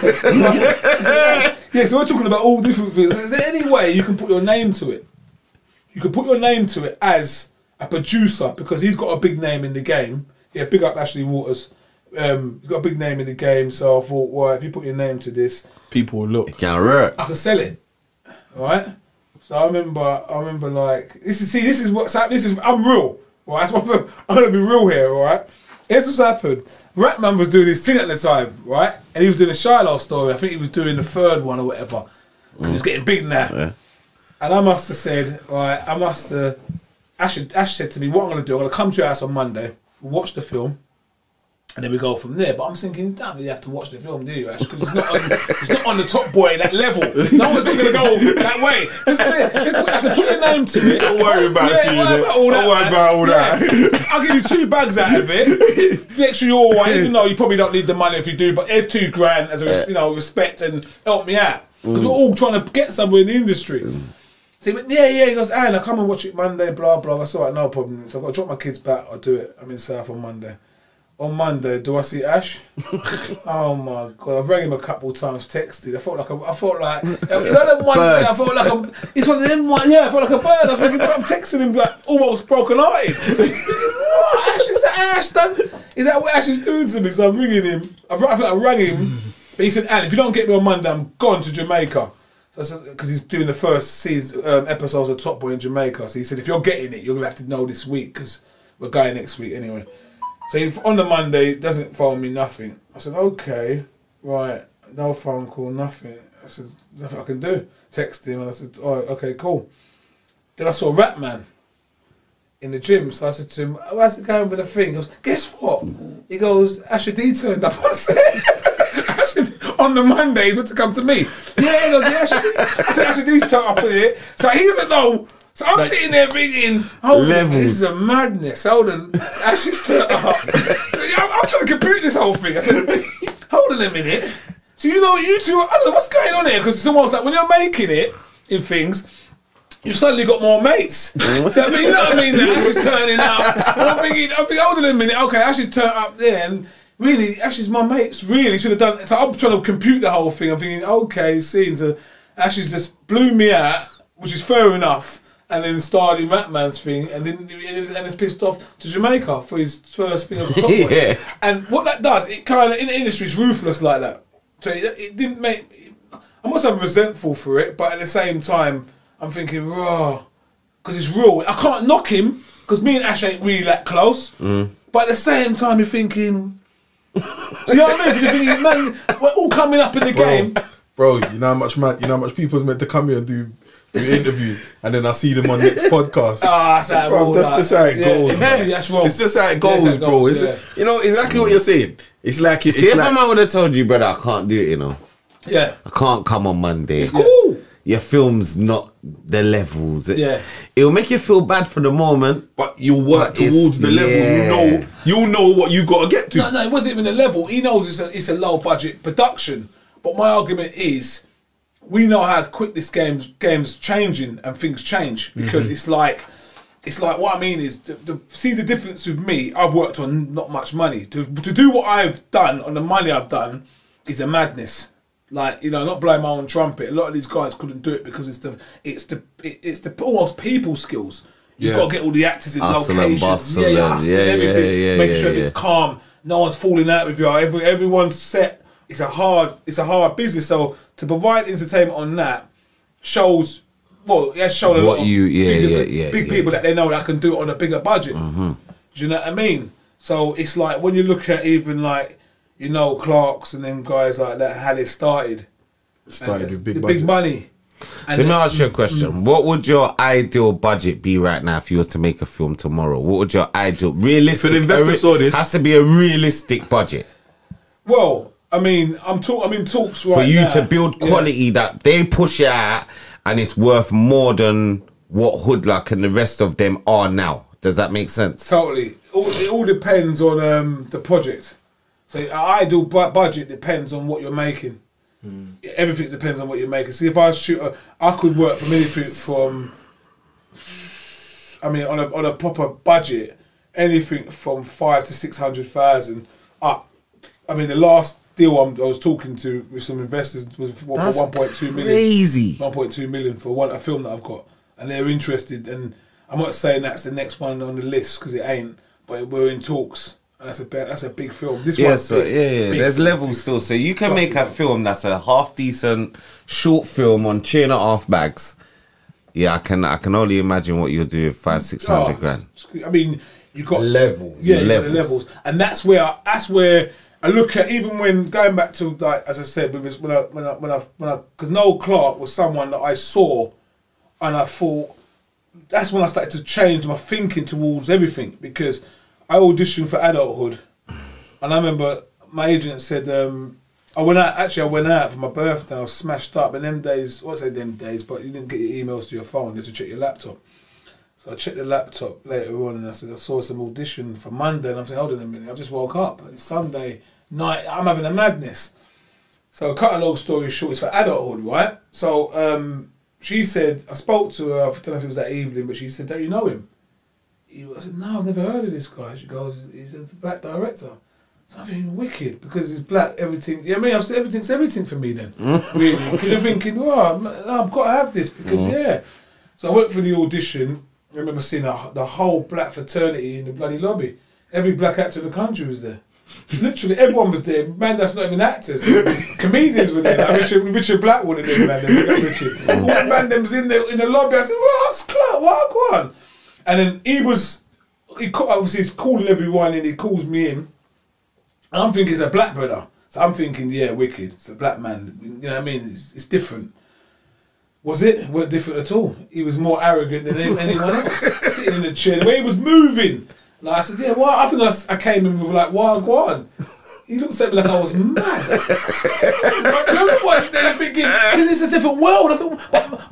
Yeah, so we're talking about all different things. Is there any way you can put your name to it? You can put your name to it as a producer, because he's got a big name in the game. Yeah, big up Ashley Waters. He's got a big name in the game, so I thought, well, if you put your name to this,
people will look.
It can work.
I can sell it, right? So I remember like this is what's happening. I'm real, right? That's what I'm gonna be real here, right? Here's what's happened. Ratman was doing his thing at the time, right? And he was doing a Shiloh story. I think he was doing the 3rd one or whatever, because he was getting big now. Yeah. And I must have said, right? Ash said to me, what I'm gonna do? I'm gonna come to your house on Monday, watch the film, and then we go from there. But I'm thinking, you don't really have to watch the film, do you, Ash? Because it's not on the Top Boy that level. No one's going to go that way. Just put your name to it.
Don't worry about seeing it. Don't worry about all that.
I'll give you 2 bags out of it. Make sure you're all right. Even though you probably don't need the money if you do, but there's $2 grand as a respect and help me out. Because we're all trying to get somewhere in the industry. So he went, yeah. He goes, Aaron, I'll come and watch it Monday, blah, blah. I said, all right, no problem. So I've got to drop my kids back. I'll do it. I'm in South on Monday. On Monday, do I see Ash? Oh my God! I've rang him a couple of times, texted. I felt like it's one of them ones. I felt like it's one of them ones. Yeah, I felt like a bird. I was thinking, I'm texting him like almost broken hearted. What? Ash, is that Ash? Is that what Ash is doing to me? So I'm ringing him. I think I rang him, but he said, "Anne, if you don't get me on Monday, I'm gone to Jamaica." So I said, because he's doing the first season episodes of Top Boy in Jamaica. So he said, if you're getting it, you're gonna have to know this week because we're going next week anyway. So on the Monday, doesn't phone me, nothing. I said, okay, right, no phone call, nothing. I said, nothing I can do. Text him, and I said, oh, okay, cool. Then I saw Ratman in the gym, so I said to him, how's it going with the thing? He goes, guess what? He goes, Asher D turned up on set. On the Monday, he's meant to come to me. Yeah, he goes, yeah, Asher D's turned up with it. So he doesn't know. So I'm sitting there thinking, hold on, this is a madness. Hold on, Ash's turned up. I'm trying to compute this whole thing. I said, hold on a minute. So you know, you two, I don't know what's going on here, because it's almost like when you're making it in things, you've suddenly got more mates. Do you know what I mean? You know what I mean? Ash is turning up. And I'm thinking, hold on a minute. Okay, Ash is turned up there, and really, Ash is my mates. Really should have done. So I'm trying to compute the whole thing. I'm thinking, okay, seeing so Ash has just blew me out, which is fair enough. And then started Ratman's thing, and then it's pissed off to Jamaica for his first thing of the Top Boy. Yeah. And what that does, it kind of in the industry is ruthless like that. So it didn't make. I'm not saying resentful for it, but at the same time, I'm thinking, raw, because it's real. I can't knock him because me and Ash ain't really that close. But at the same time, you're thinking, you know what I mean? You're thinking, man, we're all coming up in the game.
Bro, you know how much people's meant to come here and do interviews, and then I see them on next podcast. That's just how it goes.
That's wrong.
It's just how it goes, bro. You know exactly what you're saying. It's like
if a man would have told you, brother, I can't do it. You know.
Yeah.
I can't come on Monday.
It's cool.
Your film's not the levels.
Yeah.
It'll make you feel bad for the moment,
but you'll work towards the level. You know what you got to get to.
No, it wasn't even a level. He knows it's a low budget production. But my argument is, we know how quick this game's changing and things change, because it's like what I mean is see the difference with me. I've worked on not much money to do what I've done on the money I've done is a madness. Like, you know, not blowing my own trumpet. A lot of these guys couldn't do it because it's the almost people skills. You've got to get all the actors in locations, everything. Make sure it's calm. No one's falling out with you. Everyone's set. It's a hard business. So to provide entertainment on that shows, well, it has shown a lot of big people that they know that can do it on a bigger budget. Do you know what I mean? So it's like when you look at even like, you know, Clark's and them guys like that, how they started with big money.
So let me ask you a question. What would your ideal budget be right now if you was to make a film tomorrow? What would your ideal realistic?
If an investor saw this,
has to be a realistic budget.
Well, I mean, I'm in talks right now.
For you to build quality that they push it out and it's worth more than what Hoodluck and the rest of them are now. Does that make sense?
Totally. It all depends on the project. So our ideal budget depends on what you're making. everything depends on what you're making. See, if I shoot, I could work from anything from, I mean, on a proper budget, anything from 500 to 600,000 up. I mean, the last deal I was talking to with some investors was for 1.2 million.
Crazy.
1.2 million for a film that I've got, and they're interested. And I'm not saying that's the next one on the list because it ain't, but we're in talks. And that's a big film. This one's big,
there's levels still. So you can make a film that's a half decent short film on 2.5 bags. Yeah, I can only imagine what you'll do with 500-600 grand.
I mean, you got
levels.
Yeah, the levels, and that's where I look at, even when going back to, like, as I said, because because Noel Clarke was someone that I saw, and I thought that's when I started to change my thinking towards everything, because I auditioned for adulthood, and I remember my agent said, I went out for my birthday. I was smashed up. And them days, I say them days, but you didn't get your emails to your phone. You had to check your laptop. So I checked the laptop later on, and I said I saw some audition for Monday, and I'm saying, hold on a minute, I've just woke up. It's Sunday night. I'm having a madness. So cut a long story short, it's for adulthood, right? So she said, I spoke to her. I don't know if it was that evening, but she said, don't you know him? I said, no, I've never heard of this guy. She goes, he's a black director. Something wicked, because he's black, everything. Yeah, I mean, everything's everything for me then, really. Because you're thinking, oh, I've got to have this, because, yeah. So I went for the audition. I remember seeing the whole black fraternity in the bloody lobby. Every black actor in the country was there. Literally, everyone was there. Man, that's not even actors. Comedians were there. Like Richard Blackwood in there, man. Richard. All the man them was in the lobby. I said, well, that's Clarke, what, go on. And then obviously he's calling everyone in, he calls me in. And I'm thinking it's a black brother. So I'm thinking, yeah, wicked. It's a black man. You know what I mean? It's different. Was it? It weren't different at all. He was more arrogant than anyone else. Sitting in the chair, the way he was moving. And I said, yeah, well, I think I came in with like, wild one. He looked at me like I was mad. Everyone's there thinking, this is a different world. I thought,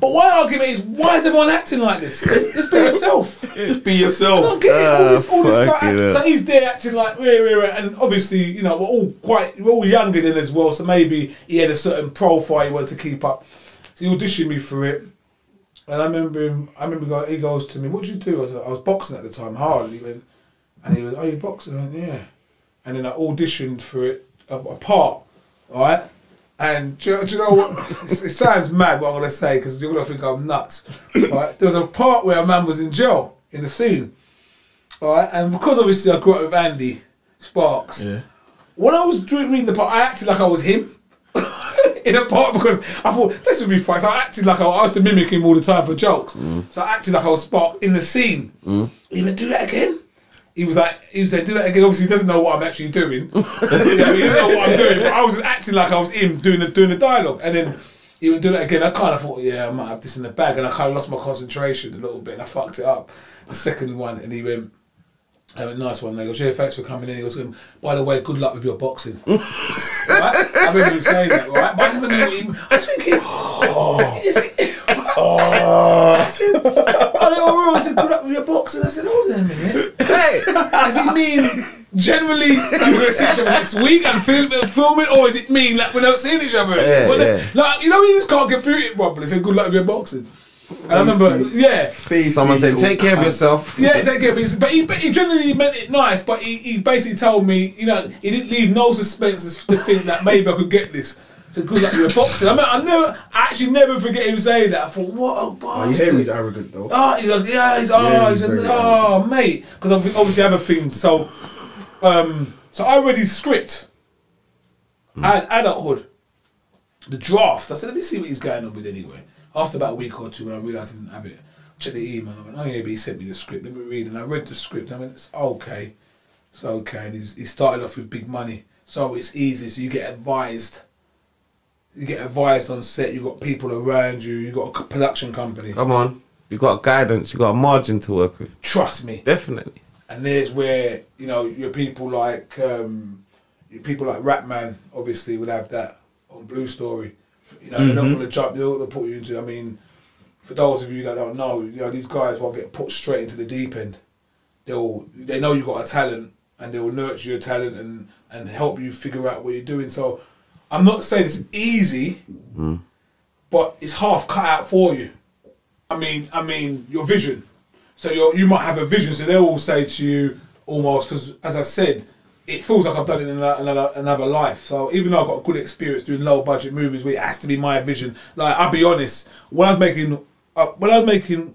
but my argument is, why is everyone acting like this? Just be yourself.
Just be yourself.
I don't get it. All this like, so he's there acting like, and obviously, you know, we're all younger than as well, so maybe he had a certain profile he wanted to keep up. So he auditioned me for it. And I remember he goes to me, what did you do? I was boxing at the time, hard. And he went, oh, you boxing? I went, yeah. And then I auditioned for it, a part, right? And do you know what? It sounds mad what I'm going to say, because you're going to think I'm nuts. Right? There was a part where a man was in jail, in the scene. Right? And because obviously I grew up with Andy Sparks, when I was reading the part, I acted like I was him. In a part, because I thought, this would be fun. So I acted like I used to mimic him all the time for jokes. So I acted like I was Spark in the scene. He went, do that again? He was saying, do that again. Obviously, he doesn't know what I'm actually doing. He doesn't know what I'm doing. But I was acting like I was him doing the dialogue. And then he would do that again. I kind of thought, yeah, I might have this in the bag. And I kind of lost my concentration a little bit. And I fucked it up. The second one. And he went, nice one. And he goes, yeah, thanks for coming in. He goes, by the way, good luck with your boxing. Right? I remember him saying that, right? But I never knew him. I was thinking, I said, good luck with your boxing. I said, hold on a minute. Hey, does it mean generally like we're going to see each other next week and film it, or is it mean like we're not seeing each other? Like, you know, you just can't compute it properly. So good luck with your boxing. And I remember,
someone said, take care of yourself.
Yeah, take care of yourself. But he generally meant it nice, but he basically told me, you know, he didn't leave no suspense to think that maybe I could get this. So good luck with your boxing. I actually never forget him saying that. I thought, what a bastard.
You hear he's arrogant though.
Oh, he's like, yeah, he's mate. Because obviously other things. So I read his script. I had adulthood. The draft. I said, let me see what he's going on with anyway. After about a week or two, when I realised I didn't have it, I checked the email. I went, oh yeah, but he sent me the script. Let me read. And I read the script. I went, it's okay. It's okay. And he started off with big money. So it's easy. So you get advised. You get advised on set. You got people around you. You got a production company.
Come on. You got guidance. You got a margin to work with.
Trust me.
Definitely.
And there's where, you know, your people like Ratman, obviously, would have that on Blue Story. You know, they're not going to jump, they'll put you into, I mean, for those of you that don't know, you know, these guys won't get put straight into the deep end. They know you got a talent, and they will nurture your talent and help you figure out what you're doing. So I'm not saying it's easy, but it's half cut out for you. I mean, your vision. So you might have a vision, so they'll all say to you almost, because as I said, it feels like I've done it in another life. So even though I've got a good experience doing low budget movies where it has to be my vision, like I'll be honest, when I was making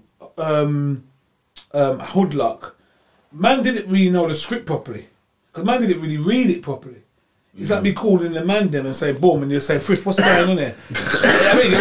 Hood Luck, man didn't really know the script properly, because man didn't really read it properly. It's like me calling the man then and saying boom, and you're saying Frith, what's going on here? I mean,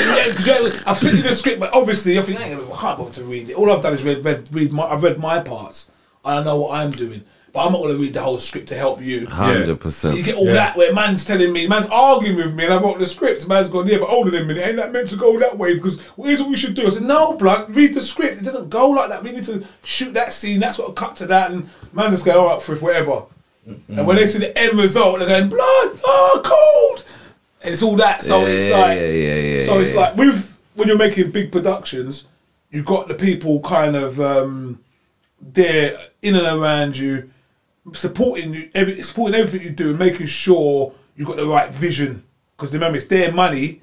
I've seen the script, but obviously I think I can't bother to read it. All I've done is I've read my parts and I know what I'm doing. But I'm not going to read the whole script to help you.
100%.
So you get all that where man's telling me, man's arguing with me, and I wrote the script. Man's gone, yeah, but hold on a minute, ain't that meant to go that way? Because here's what we should do. I said, no, blood, read the script. It doesn't go like that. We need to shoot that scene. That's what cut to that. And man's just going, all right, Frith, whatever. And when they see the end result, they're going, blood, oh, cold. And it's all that. So it's like, it's like when you're making big productions, you've got the people kind of there in and around you, supporting you, supporting everything you do, and making sure you've got the right vision. Because remember, it's their money,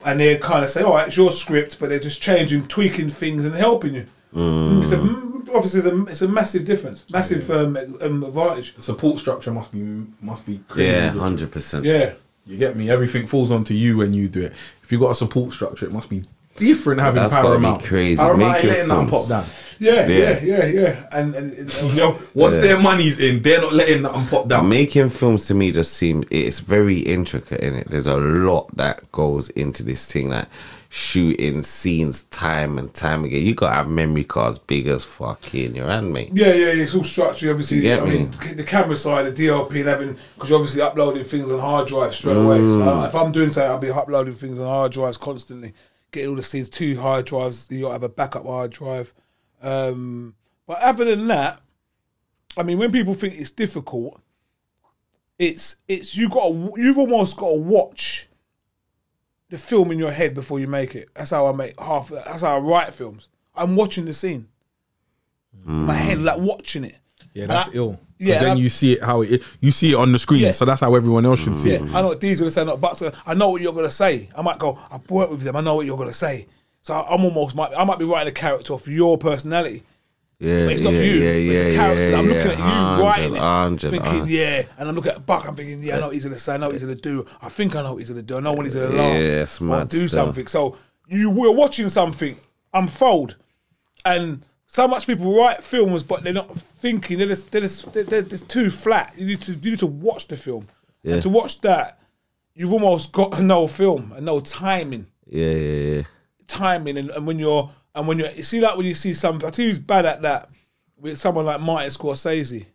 and they're kind of saying, all right, it's your script, but they're just changing, tweaking things and helping you. Obviously, it's a massive difference, massive advantage.
The support structure must be crazy.
Yeah, 100%.
Yeah,
you get me. Everything falls onto you when you do it. If you've got a support structure, it must be different having Paramount.
Be crazy.
Paramount ain't letting nothing pop down.
Yeah. And
you know, once their money's in, they're not letting nothing pop down.
Making films to me just seem it's very intricate in it. There's a lot that goes into this thing, like shooting scenes time and time again. You gotta have memory cards big as fuck in your hand, mate.
Yeah. It's all structured, obviously.
I mean,
the camera side, the DLP, and having, because you're obviously uploading things on hard drives straight away. So if I'm doing something, I'll be uploading things on hard drives constantly. Getting all the scenes, 2 hard drives. You gotta have a backup hard drive. But other than that, I mean, when people think it's difficult, it's you've almost got to watch the film in your head before you make it. That's how I make that's how I write films. I'm watching the scene in my head, like watching it.
Yeah, that's ill.
Yeah,
then you see it you see it on the screen, so that's how everyone else should see it.
I know what D's gonna say, not Bucks. I know what you're gonna say. I might go, I've worked with them. I know what you're gonna say. So I might be writing a character off your personality.
Yeah,
but it's not you. It's a character. I'm looking at you writing it, thinking, and I'm looking at Buck. I'm thinking, I know what he's gonna say. I know what he's gonna do. I think I know what he's gonna do. I know when he's gonna laugh or do something. So we're watching something unfold, and so much people write films, but they're not thinking. They're just too flat. You need to watch the film, and to watch that, you've almost got to know film and know timing. Timing, and when you see, like when you see something, I tell you who's bad at that, with someone like Martin Scorsese.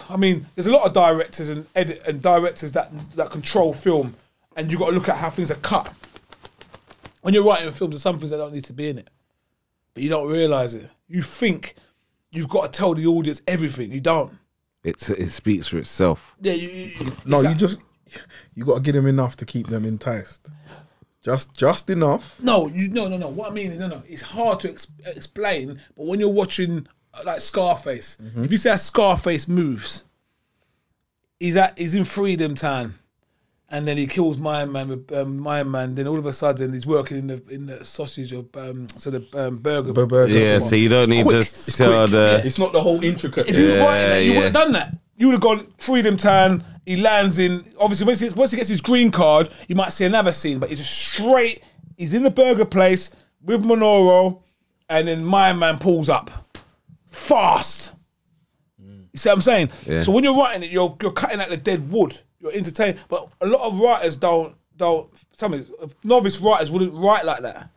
I mean, there's a lot of directors and directors that control film, and you've got to look at how things are cut. When you're writing films, there's some things that don't need to be in it, but you don't realise it. You think you've got to tell the audience everything. You don't.
It speaks for itself.
Yeah. You got to give them enough to keep them enticed. Just enough.
No. What I mean is, it's hard to explain. But when you're watching like Scarface, if you see how Scarface moves, he's in Freedom Town, and then he kills my man. Then all of a sudden he's working in the sausage or burger.
Yeah, so you don't need to tell the.
It's not the whole intricate.
If you were writing that, you would have done that. You would have gone Freedom Town. He lands in, obviously, once he gets his green card, you might see another scene, but he's just straight. He's in the burger place with Monoro, and then my man pulls up fast. You see what I'm saying? Yeah. So when you're writing it, you're cutting out the dead wood. You're entertaining, but a lot of writers don't. Novice writers wouldn't write like that.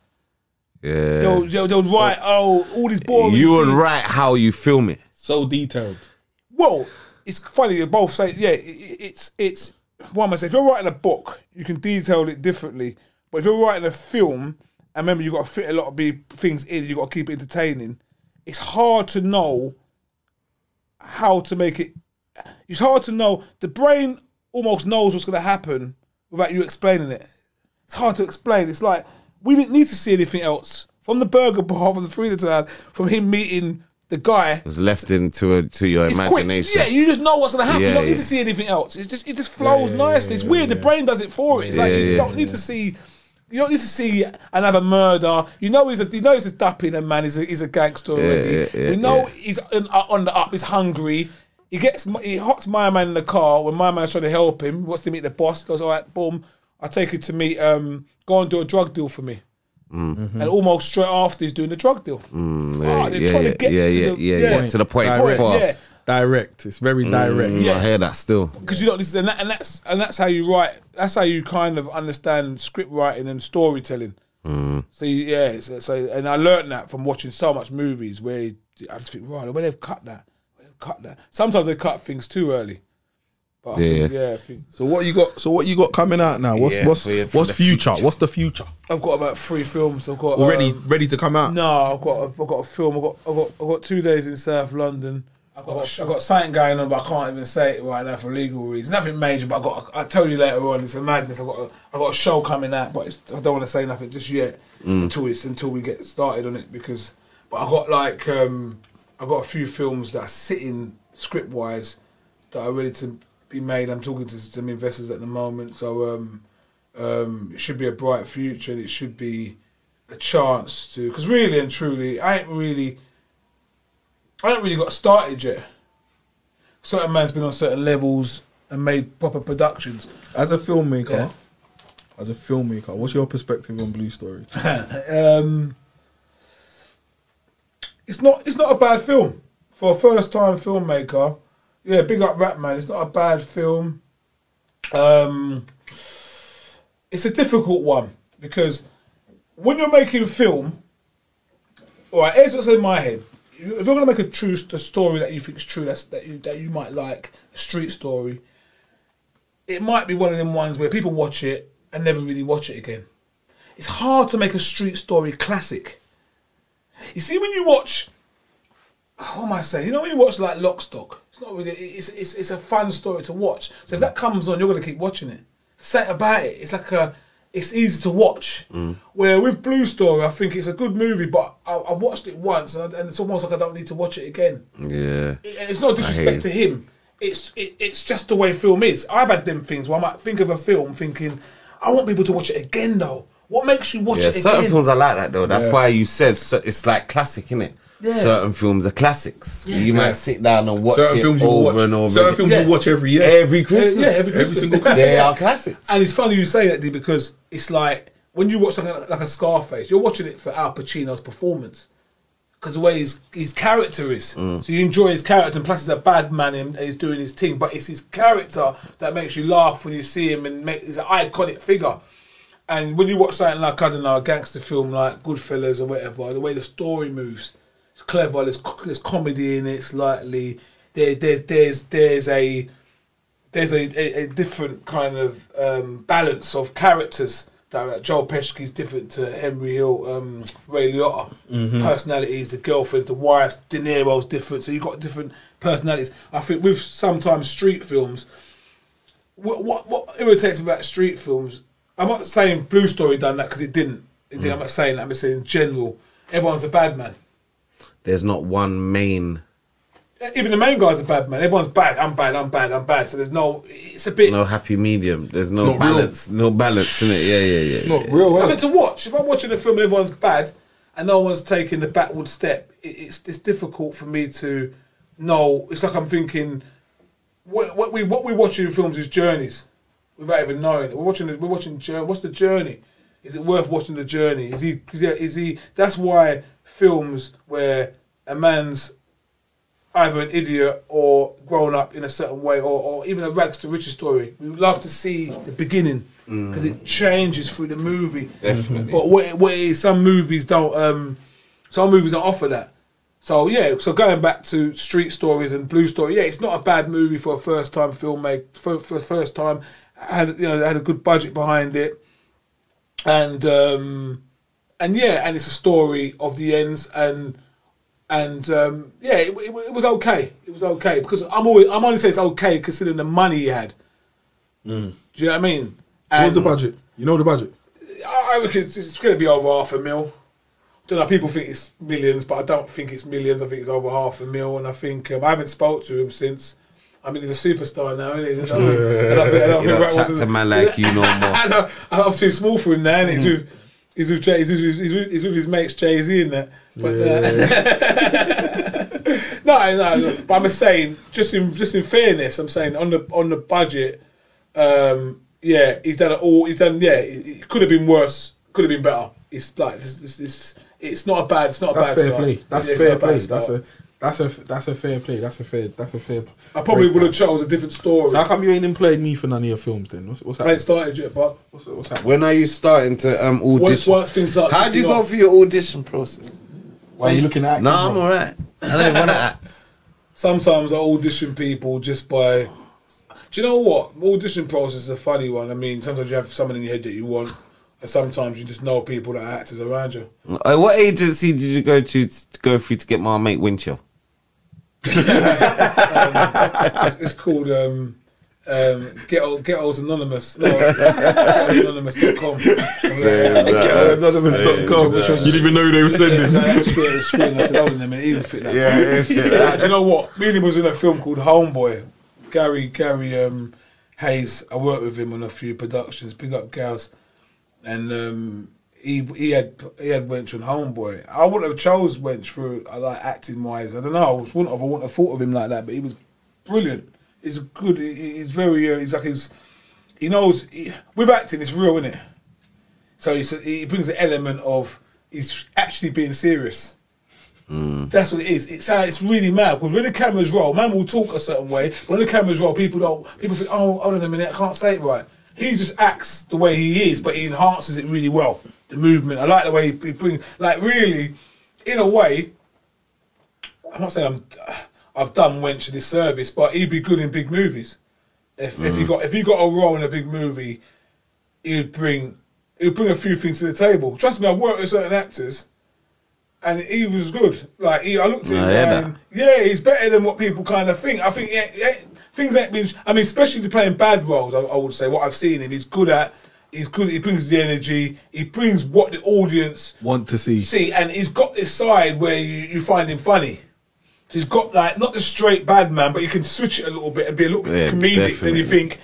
Yeah,
they'll write all these boring.
You would
scenes.
write how you film it.
So detailed.
Well, it's funny, you both say, it's what am I saying? If you're writing a book, you can detail it differently. But if you're writing a film, and remember, you've got to fit a lot of things in, you've got to keep it entertaining, it's hard to know how to make it. It's hard to know. The brain almost knows what's going to happen without you explaining it. It's hard to explain. It's like, we didn't need to see anything else. From the burger bar, from the Freedom Town, from him meeting the guy
It was left into to your imagination.
Quick. Yeah, you just know what's gonna happen.
Yeah,
you don't need
yeah.
to see anything else. It just flows nicely. It's weird. The brain does it for it. It's like you don't need to see. You don't need to see another murder. You know he's a dapping a man. He's a gangster already. We know he's on the up. He's hungry. He hots my man in the car when my man's trying to help him. Wants to meet the boss. He goes, all right, boom. I take you to meet. Go and do a drug deal for me. And almost straight after he's doing the drug deal. They're trying to get
to the point.
Direct. Direct. It's very direct.
I hear that still.
Because you don't listen, and that's how you write. That's how you kind of understand script writing and storytelling. So and I learned that from watching so much movies where I just think, right, where they've cut that. Sometimes they cut things too early. But I think.
So what you got? So what you got coming out now? What's future? What's the future?
I've got about 3 films. I've got
ready to come out.
No, I've got a film. I've got 2 days in South London. I've got something going on, but I can't even say it right now for legal reasons. Nothing major, but I'll tell you later on. It's a madness. I've got a show coming out, but I don't want to say nothing just yet until we get started on it But I've got I've got a few films that are sitting script wise that are ready to be made. I'm talking to some investors at the moment, so it should be a bright future, and it should be a chance to. Because really and truly, I ain't really got started yet. Certain man's been on certain levels and made proper productions.
As a filmmaker, what's your perspective on Blue Story?
It's not a bad film for a first time filmmaker. Yeah, big up Rap Man. It's not a bad film. It's a difficult one because when you're making film, all right, here's what's in my head. If you're gonna make a story that you think is true, that you might like, a street story, it might be one of them ones where people watch it and never really watch it again. It's hard to make a street story classic. You see, when you watch, what am I saying? You know, when you watch like Lock Stock, it's not really. It's a fun story to watch. So if that comes on, you're gonna keep watching it. Say about it. It's like it's easy to watch. Where with Blue Story, I think it's a good movie, but I watched it once, and it's almost like I don't need to watch it again. Yeah. It's not disrespect to him. It's just the way film is. I've had them things where I might think of a film thinking, I want people to watch it again though. What makes you watch it again?
Certain films are like that though. That's why you said it's like classic, innit? Yeah. Certain films are classics. You might sit down and watch it over and over.
Certain films you watch every year,
every Christmas,
every
single Christmas.
They are classics.
And it's funny you say that, D, because it's like when you watch something like a Scarface, you're watching it for Al Pacino's performance because the way his character is. So you enjoy his character, and plus he's a bad man and he's doing his thing. But it's his character that makes you laugh when you see him, and he's an iconic figure. And when you watch something like, I don't know, a gangster film like Goodfellas or whatever, the way the story moves, it's clever. There's comedy in it slightly. There's a different kind of balance of characters. That Joel Pesci's different to Henry Hill, Ray Liotta. Personalities, the girlfriends, the wives. De Niro's different. So you've got different personalities. I think with sometimes street films, what irritates me about street films. I'm not saying Blue Story done that because it didn't. I'm not saying that. I'm just saying in general, everyone's a bad man.
There's not one main.
Even the main guy's a bad man. Everyone's bad. I'm bad. I'm bad. I'm bad. So there's no. It's a bit.
No happy medium. There's no balance. Real. No balance in it. Yeah.
It's not real.
I think to watch. If I'm watching a film and everyone's bad and no one's taking the backward step, it's difficult for me to know. It's like I'm thinking. What we watch in films is journeys. Without even knowing it. We're watching what's the journey? Is it worth watching the journey? Is he that's why films where a man's either an idiot or grown up in a certain way or even a rags to riches story, we would love to see the beginning because it changes through the movie.
Definitely.
But what some movies don't offer that. So yeah, so going back to Street Stories and Blue Story, yeah, it's not a bad movie for a first time filmmaker. For first time, had a good budget behind it, and it's a story of the ends, and it was okay. It was okay because I'm only saying it's okay considering the money he had. Do you know what I mean?
What's the budget? You know the budget?
I reckon it's going to be over $500,000. don't know, people think it's millions, but I don't think it's millions. I think it's over $500,000, and I think I haven't spoke to him since. I mean, he's a superstar now, isn't he? I don't
You don't chat to man like you no more.
I'm too small for him now, and he's with his mates Jay-Z and that. But no. But I'm just saying, just in fairness, I'm saying on the budget, he's done it all. He's done, it could have been worse, could have been better. It's like it's not a bad. It's not a bad
fair
start.
play. That's fair play. That's a fair play. That's a fair.
I probably would have chose a different story.
So how come you ain't employed me for none of your films then? What's
I ain't started yet, but
what's happening?
When are you starting to audition?
Once things start.
How do you go through your audition process?
Why are you looking at?
No, I'm alright. I don't want to act.
Sometimes I audition people just by. Do you know what? Audition process is a funny one. I mean, sometimes you have someone in your head that you want, and sometimes you just know people that are actors around you.
What agency did you go through to get my mate Winchell?
It's called Ghetto's Anonymous. No, Anonymous.com.
Anonymous.com. You didn't even know who they were sending.
I said, hold on a minute, even fit that. Do you know what? Me and him was in a film called Homeboy. Gary Hayes. I worked with him on a few productions. Big up Gals, and he had Wench on Homeboy. I wouldn't have chose Wench for like acting wise. I don't know. I wouldn't have thought of him like that. But he was brilliant. He's good. He's very. He's like he knows. With acting, it's real, isn't it? So he brings the element of he's actually being serious. That's what it is. It's really mad because when the cameras roll, man will talk a certain way. When the cameras roll, people think, oh, hold on a minute, I can't say it right. He just acts the way he is, but he enhances it really well. The movement, I like the way he brings. Like really, in a way, I'm not saying I've done Wench a disservice, but he'd be good in big movies. If he got a role in a big movie, he'd bring a few things to the table. Trust me, I've worked with certain actors. And he was good. Like I looked at him, he's better than what people kind of think. I think things ain't been. I mean, especially playing bad roles. I would say what I've seen him, he's good at. He's good. He brings the energy. He brings what the audience
want to see.
And he's got this side where you find him funny. So he's got like not the straight bad man, but you can switch it a little bit and be a little bit comedic. Definitely. And you think,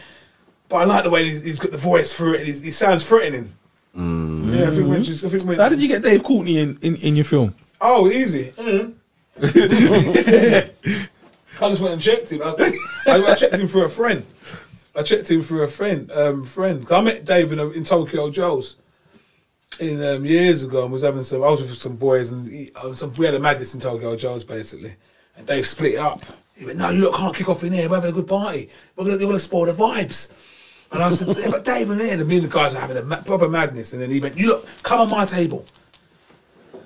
but I like the way he's got the voice for it. He sounds threatening. Yeah, I think
so how did you get Dave Courtney in your film?
Oh, easy. I just went and checked him. I checked him for a friend. Cause I met Dave in Tokyo Joe's years ago and was having I was with some boys and we had a madness in Tokyo Joe's basically. And Dave split it up. He went, no, you lot can't kick off in here. We're having a good party. You're going to spoil the vibes. And I said, yeah, but Dave and me and the guys are having a proper madness. And then he went, you look, come on my table.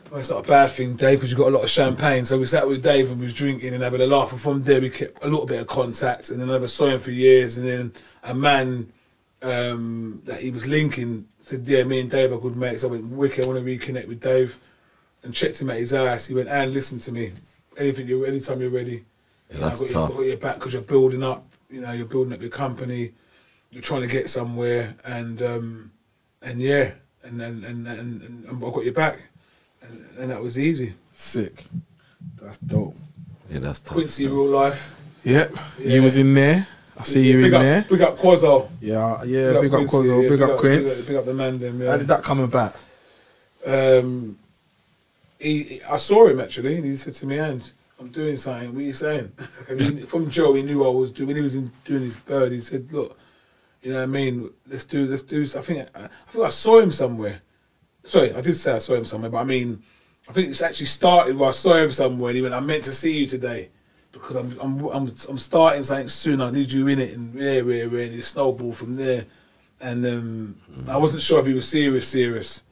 Well, it's not a bad thing, Dave, because you've got a lot of champagne. So we sat with Dave and we was drinking and having a laugh. And from there we kept a little bit of contact. And then I never saw him for years. And then a man that he was linking said, yeah, me and Dave are good mates. I went, wicked, I want to reconnect with Dave. And checked him at his ass. He went, Anne, listen to me. Anytime you're ready.
Yeah, that's
I've
tough.
got your back because you're building up. You know, you're building up your company. You're trying to get somewhere, and I've got your back, and that was easy.
Sick, that's dope.
Yeah, that's tough.
Quincy, real life.
Yep, you was in there. I see you in there.
Big up Quazzo.
Yeah, big up Quazzo, big up Quince.
Big up the man. Then, yeah.
How did that come about?
I saw him actually, and he said to me, "And I'm doing something. What are you saying?" Because from Joe, he knew I was doing. When he was doing his bird, he said, "Look, you know what I mean? Let's do. I think I saw him somewhere. Sorry, I did say I saw him somewhere, but I mean, I think it's actually started where I saw him somewhere, and he went, "I meant to see you today because I'm starting something soon. I need you in it." And and it snowballed from there. And I wasn't sure if he was serious.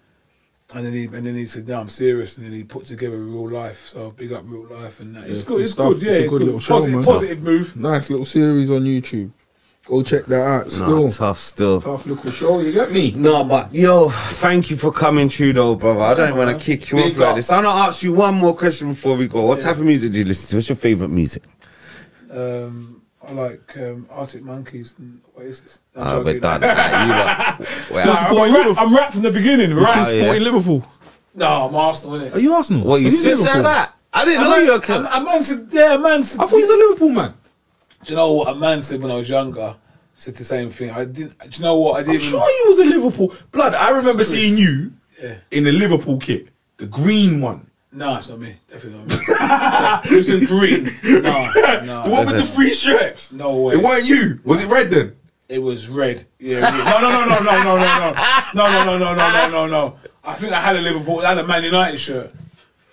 And then he said, "No, I'm serious." And then he put together Real Life. So big up Real Life, and that. It's good. It's good. Yeah,
it's a good little show, man.
Positive move.
Nice little series on YouTube. Go check that out.
Tough
little show. You get me?
No, but yo, thank you for coming through, though, brother. I don't want to kick you off like this. I'm gonna ask you one more question before we go. What type of music do you listen to? What's your favourite music?
I like Arctic Monkeys and Oasis.
We're done.
I'm rap from the beginning, right?
Supporting Liverpool.
No, I'm Arsenal, innit?
Are you Arsenal?
What, you
Are
just said
Liverpool?
that? I didn't know you were a
A man said, yeah, a man said.
I thought he was a Liverpool man.
Do you know what a man said when I was younger? Said the same thing. I didn't. Do you know what I didn't?
I'm sure he was a Liverpool blood. I remember
Chris.
seeing you in the Liverpool kit, the green one.
No, it's not me. Definitely not me. It was in green. No.
The one with the 3 stripes.
No way.
It weren't you. Was it red then?
It was red. Yeah. No. I think I had a Liverpool. I had a Man United shirt.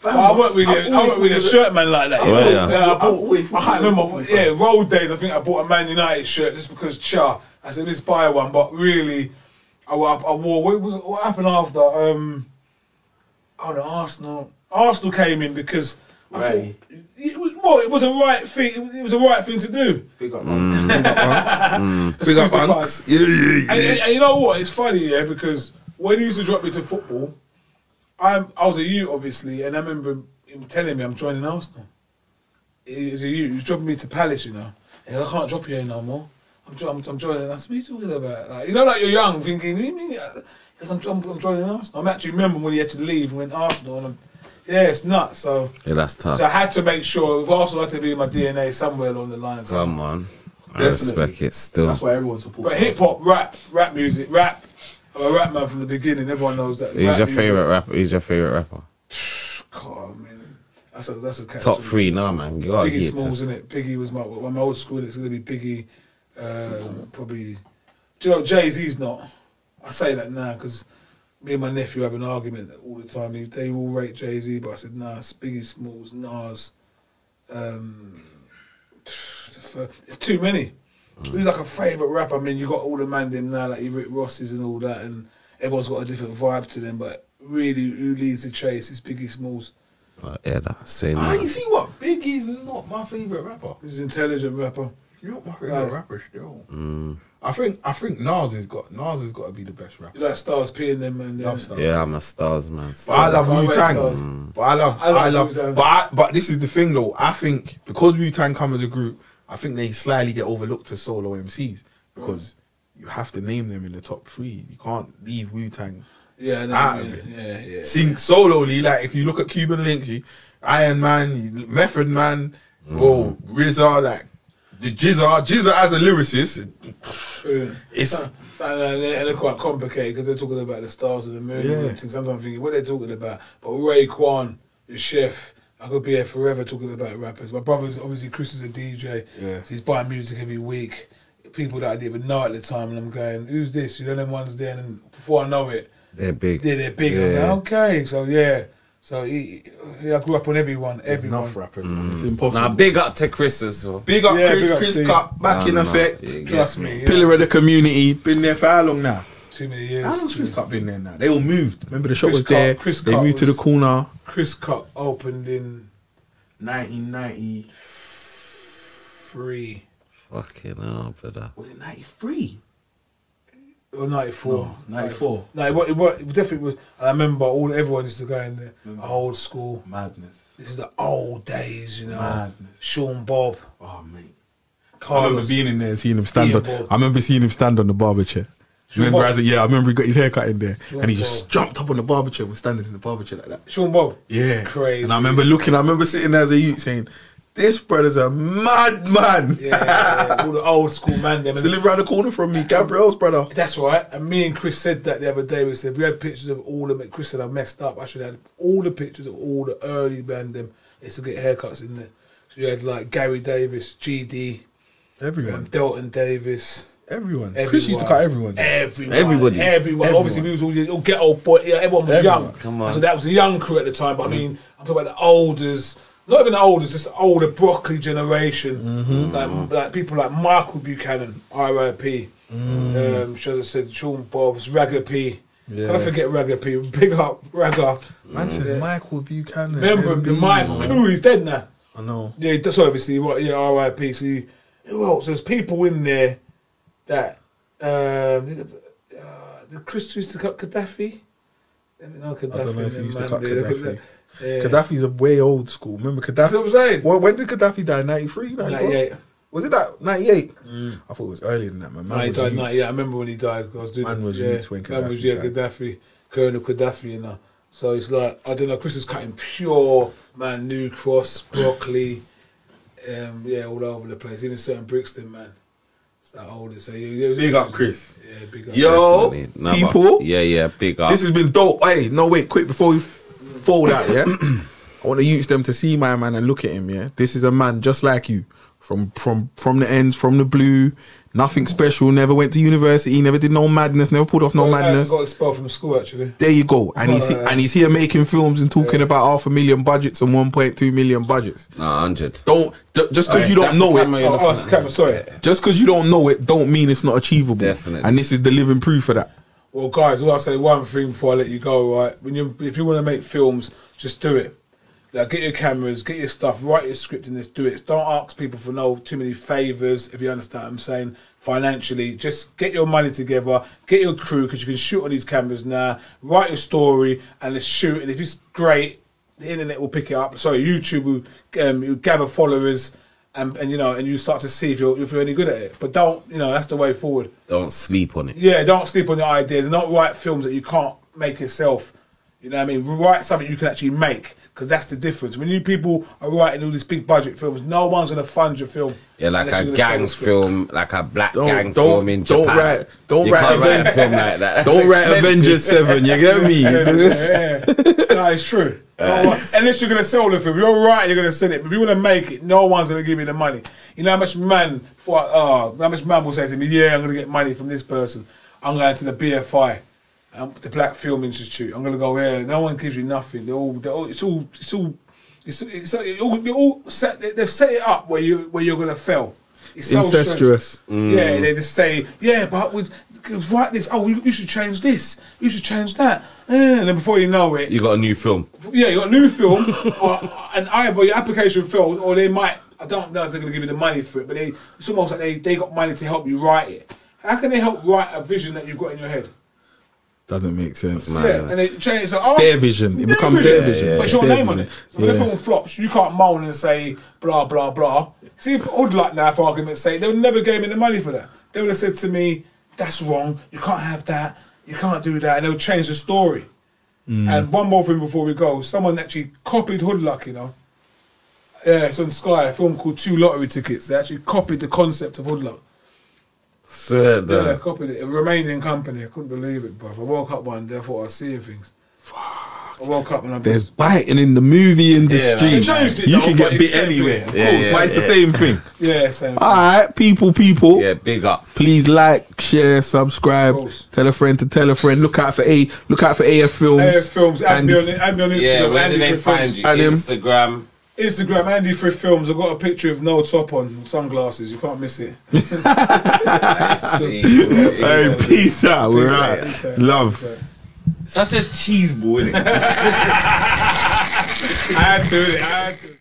But I weren't really a shirt man like that. You know? I can't remember. Yeah, road days. I think I bought a Man United shirt just because I said let's buy one, but really, I wore. What happened after? The Arsenal came in because I thought it was a right thing. It was a right thing to do.
Big up, Big up, Unks.
And you know what? It's funny, because when he used to drop me to football, I was a youth, obviously, and I remember him telling me I'm joining Arsenal. He was a youth. He was dropping me to Palace, And I can't drop you here no more. I'm joining. I said, what are you talking about? Like, like you're young, thinking, what do you mean? Because I'm joining Arsenal. I'm actually remembering when he had to leave and went Arsenal, and it's nuts. So
Yeah, that's tough.
So I had to make sure Arsenal had to be in my DNA somewhere along the lines.
Come on. I respect it still.
That's why everyone supports.
But hip hop, rap music, rap. I'm a rap man from the beginning. Everyone knows that.
Who's your favourite rapper? Who's your favourite rapper?
God, man, that's a
Top 3, no man. You gotta
Biggie
get
Smalls,
to.
innit? Biggie was my old school. It's gonna be Biggie. Probably. Do you know Jay-Z's not? I say that now because me and my nephew have an argument all the time. They all rate Jay-Z, but I said nah. It's Biggie Smalls, Nas. It's too many. Who's like a favourite rapper? I mean, you got all the man them now, like your Rick Rosses and all that, and everyone's got a different vibe to them. But really, who leads the chase is Biggie Smalls.
Yeah, that's saying
You see what? Biggie's not my favourite rapper.
He's an intelligent rapper.
You're not my favourite rapper still. I think Nas has got to be the best rapper.
You like Stars P and them, man.
Love Stars.
Yeah, I'm a Stars man.
But I love
I
Wu
rate
Tang.
Stars.
But I love
Wu-Tang.
but this is the thing though. I think because Wu Tang come as a group, I think they slightly get overlooked as solo MCs because you have to name them in the top 3. You can't leave Wu Tang out of it.
Yeah.
Sing solely, like if you look at Cuban Links, Iron Man, Method Man, or RZA, like the Jizza as a lyricist. It's
and they're quite complicated because they're talking about the stars of the moon.
Yeah.
And sometimes I'm thinking, what are they talking about? But Raekwon, the chef, I could be here forever talking about rappers. My brother's obviously Chris is a DJ, so he's buying music every week. People that I didn't even know at the time, and I'm going, who's this? You know, them ones there, and before I know it,
they're big.
They're big.
Yeah.
I'm like, okay, so yeah. So I grew up on everyone.
enough rappers, man. It's impossible.
Now, big up to Chris as well.
Big up
Yeah,
Chris,
big up
Chris
Steve.
Cut, back in effect.
Yeah,
Trust me. Yeah.
Pillar of the community. Been there for how long now?
Too many years.
How long's Chris Cut been there now? They all moved. Remember the shop
Chris
was there.
Cut- Chris
they
Cut
moved to the
was-
corner.
Chris Cut opened in
1993.
Fucking hell, brother.
Was it 93?
Or 94.
No, 94.
No, it definitely was. And I remember everyone used to go in there. Old school.
Madness.
This is the old days,
Madness.
Sean Bob.
Oh, mate. I
Carlos.
remember being in there and seeing him stand
Ian
on.
Bob.
I remember seeing him stand on the barber chair.
Sean
Remember,
Bob.
I remember he got his haircut in there,
Sean
and he just
Bob.
jumped up on the barber chair and was standing in the barber chair like that.
Sean Bob.
Yeah,
Crazy.
And I remember sitting there as a youth saying, "This brother's a madman."
Yeah. All the old school man. Them.
Used to live around the corner from me, Gabriel's brother.
That's right. And me and Chris said that the other day. We said we had pictures of all the. Chris said I messed up. I should have had all the pictures of all the early band them. They used to get haircuts in there. So you had like Gary Davis, GD,
Everyone.
Dalton Davis.
Everyone. Chris used to cut everyone's hair.
Everybody. Obviously, we was all ghetto boy. Yeah, everyone was young.
Come on.
So that was a young crew at the time. But I mean, I'm talking about the olders. Not even the olders, just the older broccoli generation. Like people like Michael Buchanan, R.I.P. As I said, Sean Bob's, Ragga P.
Yeah.
Can't forget Ragga P. Big up Ragga.
Man said Michael Buchanan.
Remember the
MB,
Michael
man.
Cool, he's dead now.
I know.
Yeah, that's obviously what. Yeah, R.I.P. So who else? There's people in there that the Chris used to cut Gaddafi. No, Gaddafi.
I don't know if he used to cut
man,
Gaddafi.
Yeah.
Gaddafi's a way old school. Remember Gaddafi?
That's what I'm saying.
Well, when did Gaddafi die? 93?
98.
Was it that? 98? I thought it was earlier than that, man.
No, he died 98. I remember when he died. I was doing
Man was
yeah,
youth when
man
Gaddafi
was, yeah,
died.
Gaddafi, Colonel Gaddafi, So it's like, I don't know, Chris was cutting pure, man, New Cross, broccoli, yeah, all over the place. Even certain Brixton, man. It's that old. So
Big up, Chris.
Yeah, big up.
Yo,
No,
people.
but, yeah, big up.
This has been dope. Hey, no, wait, quick, before we fold out, yeah? I want to use them to see my man and look at him, yeah? This is a man just like you. From the ends, from the blue, nothing special, never went to university, never did no madness, never pulled off no madness.
I got expelled from school, actually.
There you go. And he's here making films and talking about $500,000 budgets and 1.2 million budgets.
No, 100.
Just because you don't know it.
It's the camera, sorry.
Just because you don't know it, don't mean it's not achievable.
Definitely.
And this is the living proof of that.
Well, guys, I'll say one thing before I let you go, right? If you want to make films, just do it. Like, get your cameras, get your stuff, write your script and just do it. Don't ask people for too many favours, if you understand what I'm saying, financially. Just get your money together, get your crew, because you can shoot on these cameras now, write your story and let's shoot. And if it's great, the internet will pick it up. Sorry, YouTube will gather followers and you start to see if you're any good at it. But don't, that's the way forward.
Don't sleep on it.
Yeah, don't sleep on your ideas. Don't write films that you can't make yourself. You know what I mean? Write something you can actually make. Because that's the difference. When you people are writing all these big budget films, no one's going to fund your film.
Yeah, like a gang film, like a black gang film in Japan.
Don't write
a film like that.
Don't write Avengers 7, you get me?
No, it's true. Unless you're going to sell the film. You're right, you're going to sell it. But if you want to make it, no one's going to give you the money. You know how much man will say to me, yeah, I'm going to get money from this person. I'm going to the BFI. The Black Film Institute. I'm gonna go there. No one gives you nothing. They've set it up where you're gonna fail. It's so
incestuous.
Yeah, they just say, yeah, but write this. Oh, you should change this. You should change that. And then before you know it,
you got a new film.
Yeah, you got a new film, and either your application fails, or they might. I don't know if they're gonna give you the money for it, but it's almost like they got money to help you write it. How can they help write a vision that you've got in your head?
Doesn't make sense.
Yeah, and it changes. So,
it's their vision. It becomes their vision.
But it's your name on it. So when the film flops, you can't moan and say blah blah blah. See, if Hood like now, for argument's sake, they would never gave me the money for that. They would have said to me, "That's wrong. You can't have that. You can't do that," and they would change the story. And one more thing before we go, someone actually copied Hood Luck. Yeah, it's on Sky. A film called Two Lottery Tickets. They actually copied the concept of Hood Luck. Yeah, I copied it. A Romanian company. I couldn't believe it, bro. I woke up one day, I thought I was seeing things. Fuck. I woke up and I
there's biting in the movie industry.
They changed it,
you can get bit anywhere. Of course, but it's the same thing.
Yeah, same thing.
Alright, people.
Yeah, big up.
Please like, share, subscribe, tell a friend to tell a friend. Look out for AF Films.
AF Films, add me on Instagram.
Yeah, where do they find you? Instagram,
Andy Frith Films. I've got a picture of no top on, sunglasses. You can't miss it.
Hey, peace out. We're out. Love.
Such a cheese ball, innit?
I had to.